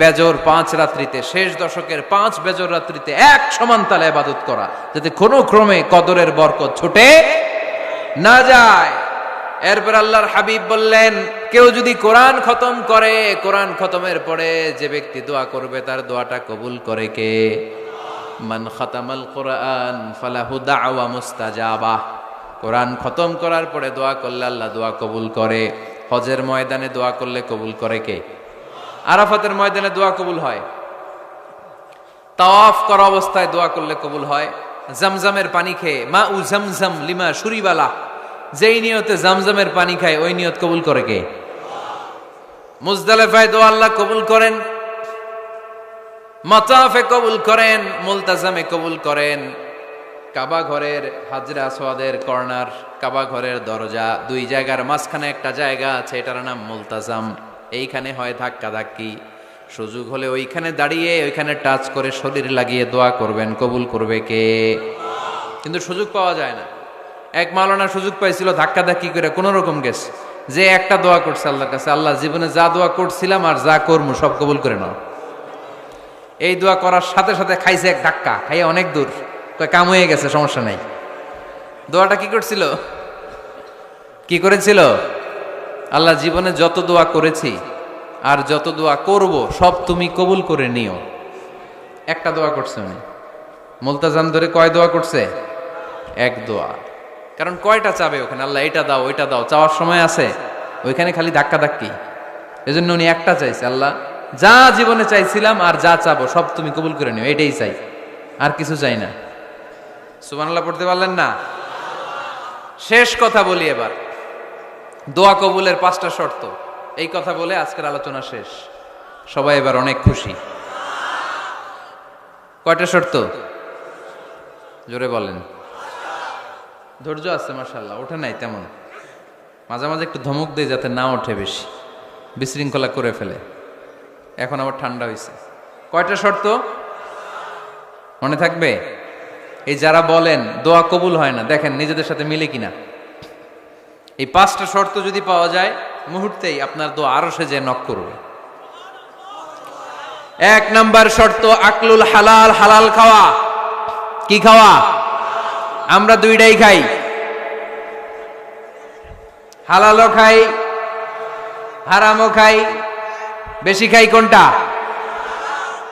[SPEAKER 1] বেজর 5 রাত্রিতে, শেষ দশকের 5 বেজর রাত্রিতে এক সমান তালে ইবাদত করা, যাতে কোনো ক্রমে কদরের বরকত ছুটে না যায়। এরপর আল্লাহর হাবিব বললেন কেউ যদি কোরআন খতম করে, কোরআন খতমের পরে যে ব্যক্তি দোয়া করবে তার দোয়াটা কবুল করে কে? মান খাতামাল কোরআন ফালাহু দাওয়া মুস্তাজাবা। কোরআন খতম করার পরে দোয়া করলে আল্লাহ দোয়া কবুল করে। হজের ময়দানে দোয়া করলে কবুল করে কে? আরাফাতের ময়দানে দোয়া কবুল হয়। তাওয়াফ করা অবস্থায় দোয়া করলে কবুল হয়। জামজামের পানি খেয়ে, মা উ জামজাম লিমা শুরিবালা, যেই নিয়তে জামজামের পানি খায় ওই নিয়ত কবুল করে কে? মুজদালিফায় দোয়া আল্লাহ কবুল করেন, মাতাফে কবুল করেন, মুলতাজামে কবুল করেন। কাবা ঘরের হাজরা আসওয়াদের কর্নার, কাবা ঘরের দরজা, 2 জায়গার মাঝখানে একটা জায়গা আছে, এটার নাম মুলতাজাম। এইখানে হয় ধাক্কা ধাক্কি। সুযোগ হলে ওইখানে দাঁড়িয়ে ওইখানে টাচ করে শরীর লাগিয়ে দোয়া করবেন, কবুল করবে কে? কিন্তু সুযোগ পাওয়া যায় না। এক মাওলানা সুযোগ পাইছিল, ধাক্কা ধাক্কি করে কোন রকম গেছে, যে একটা দোয়া করছে আল্লাহর কাছে, আল্লাহ জীবনে যা দোয়া করছিলাম আর যা করবো সব কবুল করে নাও। এই দোয়া করার সাথে সাথে খাইছে এক ধাক্কা, খাইয়ে অনেক দূর, কাম হয়ে গেছে, সমস্যা নাই। দোয়াটা কি করছিল? কি করেছিল? আল্লাহ জীবনে যত দোয়া করেছি আর যত দোয়া করব সব তুমি কবুল করে নিও। একটা দোয়া করছে উনি। মুলতাজাম ধরে কয় দোয়া করছে? এক দোয়া। কারণ কয়টা চাবে ওখানে? আল্লাহ এটা দাও ওইটা দাও, চাওয়ার সময় আছে? ওইখানে খালি ধাক্কা ধাক্কি। এজন্য উনি একটা চাইছে, আল্লাহ যা জীবনে চাইছিলাম আর যা চাবো সব তুমি কবুল করে নিও, এটাই চাই, আর কিছু চাই না। সুবহানাল্লাহ পড়তে পারলেন না? শেষ কথা বলি এবার, দোয়া কবুলের 5টা শর্ত। এই কথা বলে আজকের আলোচনা শেষ। সবাই এবার অনেক খুশি। কয়টা শর্ত? জোরে বলেন। ধৈর্য আছে মাশাআল্লাহ, ওঠে নাই তেমন, মাঝে মাঝে একটু ধমক দেয় যাতে না ওঠে, বেশি বিশৃঙ্খলা করে ফেলে। এখন আবার ঠান্ডা হয়েছে। কয়টা শর্ত? মনে থাকবে? এই যারা বলেন দোয়া কবুল হয় না, দেখেন নিজেদের সাথে মিলে কিনা। এই 5টা শর্ত যদি পাওয়া যায়, মুহূর্তেই আপনার দোয়া আরশে যে নক করবে। 1 নাম্বার শর্ত আকলুল হালাল, হালাল খাওয়া। কি খাওয়া? আমরা দুইটাই খাই, হালালও খাই হারামও খাই। বেশি খাই কোনটা?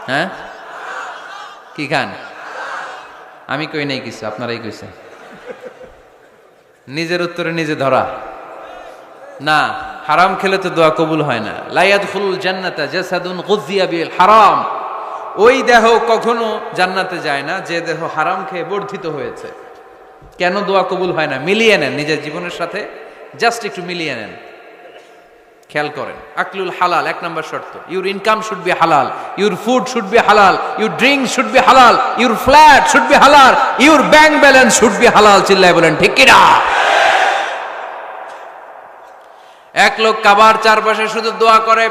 [SPEAKER 1] হ্যাঁ, কি খান? আমি কই নাই কিছু, আপনারাই কইছেন। নিজের উত্তরে নিজে ধরা না। হারাম খেলে তো দোয়া কবুল হয় না। লা ইয়াদখুলুল জান্নাতা জাসাদুন গুযিয়া বিল হারাম। ওই দেহ কখনো জান্নাতে যায় না যে দেহ হারাম খেয়ে বর্ধিত হয়েছে। কেন দোয়া কবুল হয় না? মিলিয়ে নেন নিজের জীবনের সাথে, জাস্ট একটু মিলিয়ে নেন, খেয়াল করেন। আকলুল হালাল 1 নাম্বার শর্ত। ইউর ইনকাম শুড বি হালাল, ইউর ফুড শুড বি হালাল, ইউর ড্রিঙ্ক শুড বি হালাল, ইউর ফ্ল্যাট শুড বি হালাল, your bank balance should be হালাল। চিল্লায় বলেন ঠিক কিনা? এক লোক কাবার চারপাশে শুধু দোয়া করে,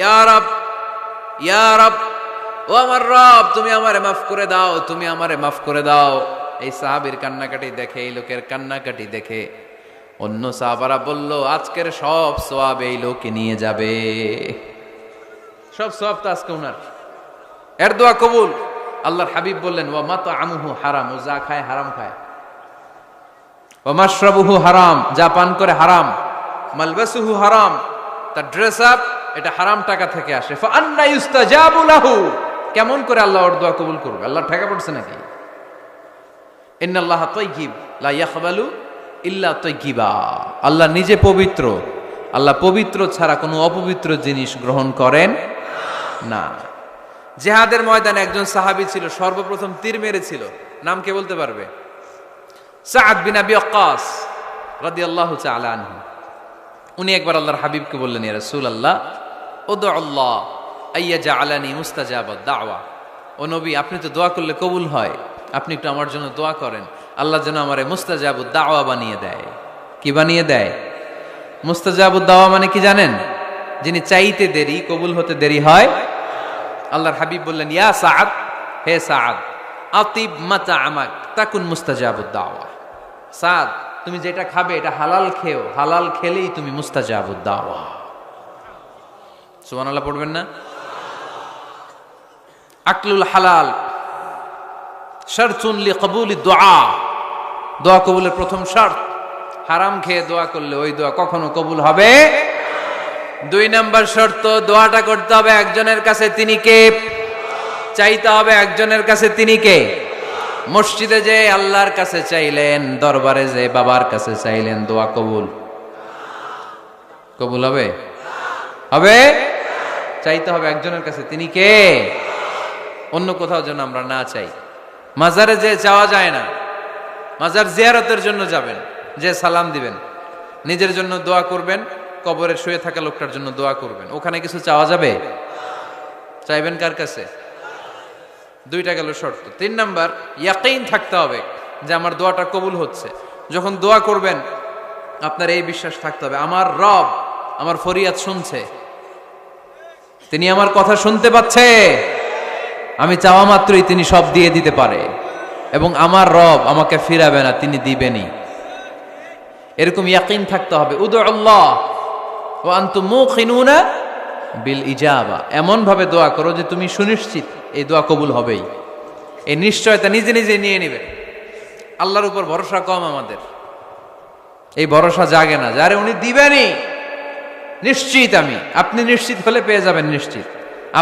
[SPEAKER 1] ইয়া রব, ইয়া রব, ও আমার রব, তুমি আমারে মাফ করে দাও, তুমি আমারে মাফ করে দাও। এই সাহাবীর কান্নাকাটি দেখে, এই লোকের কান্নাকাটি দেখে অন্য সাহাবারা বলল, আজকের সব সওয়াব এই লোকে নিয়ে যাবে। সব সওয়াব তো আজকে উনার। এর দোয়া কবুল। আল্লাহর হাবিব বললেন, ওয়া মাতআমুহু হারাম, ও যা খায় হারাম খায়। ওয়া মাশরাবুহু হারাম, যা পান করে হারাম। মালবাসুহু হারাম, তার ড্রেস আপ এটা হারাম টাকা থেকে আসে। ফা আন্না ইউস্তাজাবু লাহু, কেমন করে আল্লাহ ওর দোয়া কবুল করবে? আল্লাহ ঠেকা পড়ছে নাকি? ইন্নাল্লাহা তাইয়্যিব লা ইয়াকবালু ইল্লা তাইয়্যিবা। আল্লাহ নিজে পবিত্র, আল্লাহ পবিত্র ছাড়া কোনো অপবিত্র জিনিস গ্রহণ করেন না। জিহাদের ময়দানে একজন সাহাবী ছিল, সর্বপ্রথম তীর মেরেছিল। নাম কে বলতে পারবে? সাআদ বিন আবি ওয়াক্কাস রাদিয়াল্লাহু তাআলা আনহু। উনি একবার আল্লাহর হাবিবকে বললেন, ইয়া রাসূলুল্লাহ, উদউ আল্লাহ আইয়াজআলানি মুস্তাজাবাদ দাওয়া। ও নবী, আপনি তো দোয়া করলে কবুল হয়, আপনি একটু আমার জন্য দোয়া করেন, আল্লাহ যেন আমারে মুস্তাজাবুদ দাওয়া বানিয়ে দেয়। কি বানিয়ে দেয়? মুস্তাজাবুদ দাওয়া মানে কি জানেন? যিনি চাইতে দেরি, কবুল হতে দেরি হয়। আল্লাহর হাবিব বললেন, ইয়া সাআদ, হে সাআদ, আতিব মাতআমাক তাকুন মুস্তাজাবুদ দাওয়া। সাআদ, তুমি যেটা খাবে এটা হালাল খেও, হালাল খেলেই তুমি মুস্তাজাবুদ দাওয়া। সুবহানাল্লাহ পড়বেন না? আকলুল হালাল শারতুন লিকবুলিদ দুআ, দোয়া কবুলের প্রথম শর্ত। হারাম খেয়ে দোয়া করলে ওই দোয়া কখনো কবুল হবে। 2 নাম্বার শর্ত, দোয়াটা করতে হবে একজনের কাছে, তিনি কে? চাইতে হবে একজনের কাছে, তিনি কে? মসজিদে যে আল্লাহর কাছে চাইলেন, দরবারে যে বাবার কাছে চাইলেন, দোয়া কবুল কবুল হবে? হবে? চাইতে হবে একজনের কাছে, তিনি কে? অন্য কোথাও যেন আমরা না চাই। মাজারে যে যাওয়া যায় না, মাজার জিয়ারতের জন্য যাবেন, যে সালাম দিবেন, নিজের জন্য দোয়া করবেন, কবরে শুয়ে থাকা লোকটার জন্য দোয়া করবেন। ওখানে কিছু চাওয়া যাবে? চাইবেন কার কাছে? 2টা গেল শর্ত। 3 নাম্বার, ইয়াকিন থাকতে হবে যে আমার দোয়াটা কবুল হচ্ছে। যখন দোয়া করবেন আপনার এই বিশ্বাস থাকতে হবে, আমার রব আমার ফরিয়াদ শুনছে, তিনি আমার কথা শুনতে পাচ্ছে, আমি চাওয়া মাত্রই তিনি সব দিয়ে দিতে পারে, এবং আমার রব আমাকে ফিরাবে না, তিনি দিবেনই। এরকম ইয়াকিন থাকতে হবে। উদউ আল্লাহ ওয়া আনতুম মুকিনুনা বিল ইজাবা, এমন ভাবে দোয়া করো যে তুমি সুনিশ্চিত এই দোয়া কবুল হবেই। এই নিশ্চয়তা নিজে নিজে নিয়ে নেবেন। আল্লাহর উপর ভরসা কম আমাদের, এই ভরসা জাগে না, যারে উনি দিবেনই নিশ্চিত আমি। আপনি নিশ্চিত হলে পেয়ে যাবেন নিশ্চিত।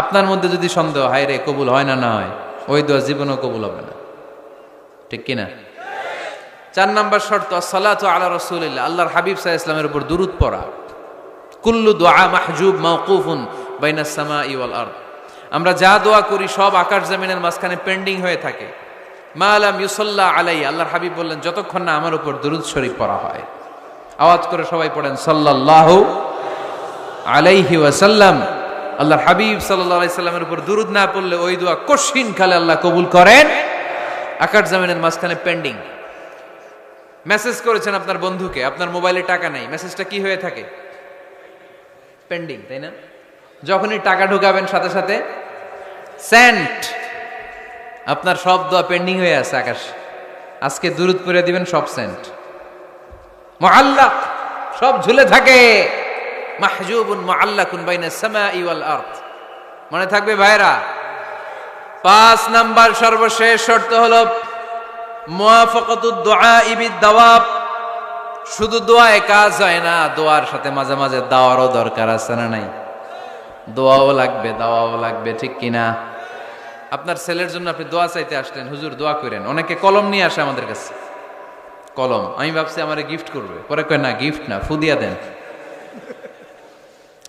[SPEAKER 1] আপনার মধ্যে যদি সন্দেহ, হায় রে কবুল হয় না, না হয়, ওই দোয়া জীবনও কবুল হবে না। ঠিক কিনা? 4 নাম্বার শর্ত, আসসালাতু আলা রাসূলিল্লাহ, আল্লাহর হাবিব সাল্লাল্লাহু আলাইহি ওয়াসাল্লামের উপর দুরূদ পড়া। কুল্লু দুআ মাহজুব মাওকুফুন বাইনাস সামাই ওয়াল আরদ, আমরা যা দোয়া করি সব আকাশ জমিনের মাঝখানে পেন্ডিং হয়ে থাকে। মা লাম ইউসাল্লা আলাইহি, আল্লাহর হাবিব বললেন যতক্ষণ না আমার উপর দুরূদ শরীফ পড়া হয়। আওয়াজ করে সবাই পড়েন সাল্লাল্লাহু আলাইহি ওয়াসাল্লাম। আল্লাহর হাবিব সাল্লাল্লাহু আলাইহি সাল্লামের উপর দুরূদ না পড়লে ওই দোয়া কঠিন কালে আল্লাহ কবুল করেন। আকাশ জমিনের মাঝখানে পেন্ডিং। মেসেজ করেছেন আপনার বন্ধুকে, আপনার মোবাইলে টাকা নাই, মেসেজটা কি হয়ে থাকে? পেন্ডিং, তাই না? যখনই টাকা ঢুকাবেন সাথে সাথে সেন্ট, আপনার সব দোয়া পেন্ডিং হয়ে আছে আকাশ, আজকে দুরুদ পড়ে দিবেন, সব সেন্ট মুআল্লাক, সব ঝুলে থাকে। মাহজুবুন মুআল্লাকুন বাইনাস সামাই ওয়াল আরদ। মনে থাকবে ভাইরা? 5 নাম্বার সর্বশেষ শর্ত হলো মুওয়াফাকাতুদ দুআই বিদ-দাওয়াব। শুধু দোয়ায় কাজ হয় না, দোয়ার সাথে মাঝে মাঝে দাওয়ারও দরকার আছে না নাই? দোয়াও লাগবে, দাওয়াও লাগবে, ঠিক কিনা? আপনার ছেলের জন্য আপনি দোয়া চাইতে আসলেন, হুজুর দোয়া করেন। অনেকে কলম নিয়ে আসে আমাদের কাছে, কলম। আমি ভাবছি আমারে গিফট করবে, পরে কয় না, গিফট না, ফুদিয়া দেন।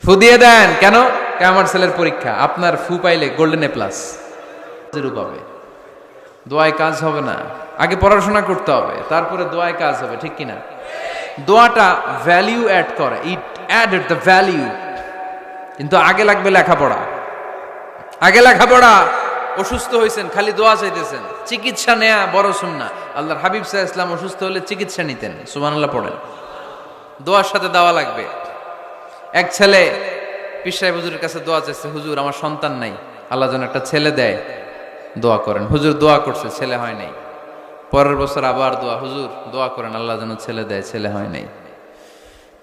[SPEAKER 1] ফুদিয়ে দেন কেন? আমার ছেলের পরীক্ষা, আপনার ফু পাইলে গোল্ডেন এ প্লাস পাবে। দোয়ায় কাজ হবে না, আগে পড়াশোনা করতে হবে, তারপরে দোয়ায় কাজ হবে, ঠিক কিনা? দোয়াটা ভ্যালিউ অ্যাড করে, ইট অ্যাডেড দ্য ভ্যালিউ। কিন্তু আগে লাগবে লেখাপড়া, আগে লেখাপড়া। অসুস্থ হয়েছেন, খালি দোয়া চাইতেছেন, চিকিৎসা নেয়া বড় সুন্নাহ। আল্লাহর হাবিব সাল্লাল্লাহু আলাইহি ওয়াসাল্লাম অসুস্থ হলে চিকিৎসা নিতেন, সুবহানাল্লাহ পড়েন। দোয়ার সাথে দাওয়া লাগবে। এক ছেলে পীর সাহেব হুজুরের কাছে দোয়া চাইছে, হুজুর আমার সন্তান নাই, আল্লাহ যেন একটা ছেলে দেয়, দোয়া করেন। হুজুর দোয়া করছে, ছেলে হয় নাই। পরের বছর আবার দোয়া, হুজুর দোয়া করেন আল্লাহ যেন ছেলে দেয়, ছেলে হয় নাই।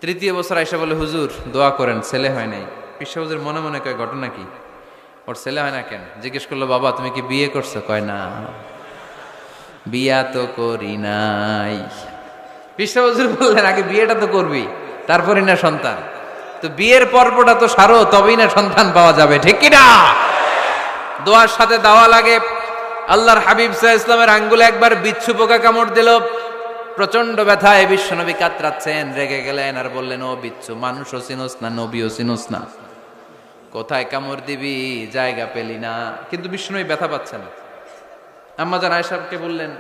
[SPEAKER 1] তৃতীয় বছর আইসা বলে, হুজুর দোয়া করেন, ছেলে হয় নাই। পীর সাহেব হুজুর মনে মনে কয়, ঘটনা কি? ওর ছেলে হয় না কেন? জিজ্ঞেস করলো, বাবা তুমি কি বিয়ে করছো? কয় না, বিয়া তো করি নাই। পীর সাহেব হুজুর বললেন, আগে বিয়েটা তো করবি, তারপরই না সন্তান। তো বিয়ের পর্বটা তো সারো, তবেই না সন্তান পাওয়া যাবে, ঠিক কিনা? দোয়ার সাথে দাওয়া লাগে। আল্লাহর হাবিব সাল্লাল্লাহু আলাইহি ওয়াসাল্লামের আঙ্গুলে একবার বিচ্ছু পোকা কামড় দিল, প্রচন্ড ব্যথায় বিশ্বনবী কাতরাচ্ছেন, রেগে গেলেন আর বললেন, ও বিচ্ছু, মানুষও চিনোস না, নবীও চিনোস না, কোথায় কামড় দিবি, জায়গা পেলি না। কিন্তু বিশ্বনবী ব্যথা পাচ্ছেন। আম্মা জান আয়েশাকে বললেন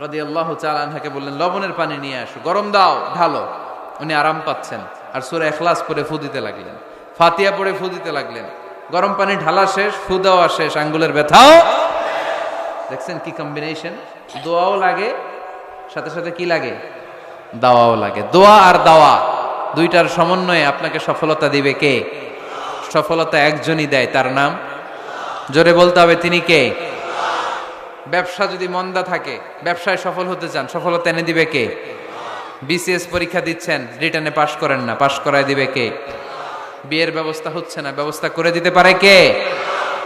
[SPEAKER 1] রাদিয়াল্লাহু তাআলা আনহাকে বললেন, লবণের পানি নিয়ে আসো, গরম দাও, ঢালো। উনি আরাম পাচ্ছেন আর সূরা ইখলাস পড়ে ফু দিতে লাগলেন, ফাতিহা পড়ে ফু দিতে লাগলেন। গরম পানি ঢালা শেষ, ফু দেওয়া শেষ, আঙ্গুলের ব্যথাও। দেখছেন কি কম্বিনেশন? দোয়াও লাগে, সাথে সাথে কি লাগে? দাওয়াও লাগে। দোয়া আর দাওয়া দুইটার সমন্বয়ে আপনাকে সফলতা দিবে কে? সফলতা একজনই দেয়, তার নাম, জোরে বলতে হবে, তিনি কে? ব্যবসা যদি মন্দা থাকে, ব্যবসায় সফল হতে চান, সফলতা এনে দিবে কে? বিসিএস পরীক্ষা দিচ্ছেন, রিটেনে পাশ করেন না, পাশ করায় দিবে কে? বিয়ের ব্যবস্থা হচ্ছে না, ব্যবস্থা করে দিতে পারে কে?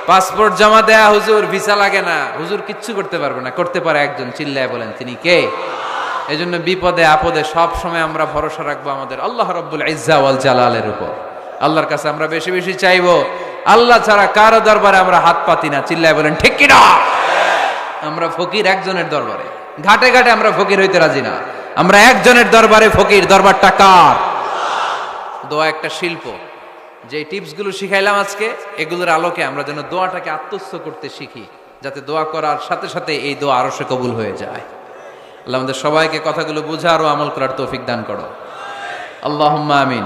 [SPEAKER 1] পাসপোর্ট জমা দেয়া, হুজুর ভিসা লাগে না, হুজুর কিচ্ছু করতে পারবে না, করতে পারে একজন, চিল্লায় বলেন তিনি কে? এজন্য বিপদে আপদে সব সময় আমরা ভরসা রাখবো আমাদের আল্লাহ রাব্বুল ইজ্জা ওয়াল জালালের উপর। আল্লাহর কাছে আমরা বেশি বেশি চাইবো, আল্লাহ ছাড়া কারো দরবারে আমরা হাত পাতি না, চিল্লায় বলেন ঠিক কিনা? আমরা ফকির একজনের দরবারে, ঘাটে ঘাটে আমরা ফকির হইতে রাজি না, আমরা একজনের দরবারে ফকির। দরবারটা কার? দোয়া একটা শিল্প। যে টিপসগুলো শিখাইলাম আজকে, এগুলোর আলোকে আমরা যেন দোয়াটাকে আত্মস্থ করতে শিখি, যাতে দোয়া করার সাথে সাথে এই দোয়া আরশে কবুল হয়ে যায়। আল্লাহ আমাদের সবাইকে কথাগুলো বুঝার ও আমল করার তৌফিক দান করো, আল্লাহুম্মা আমিন।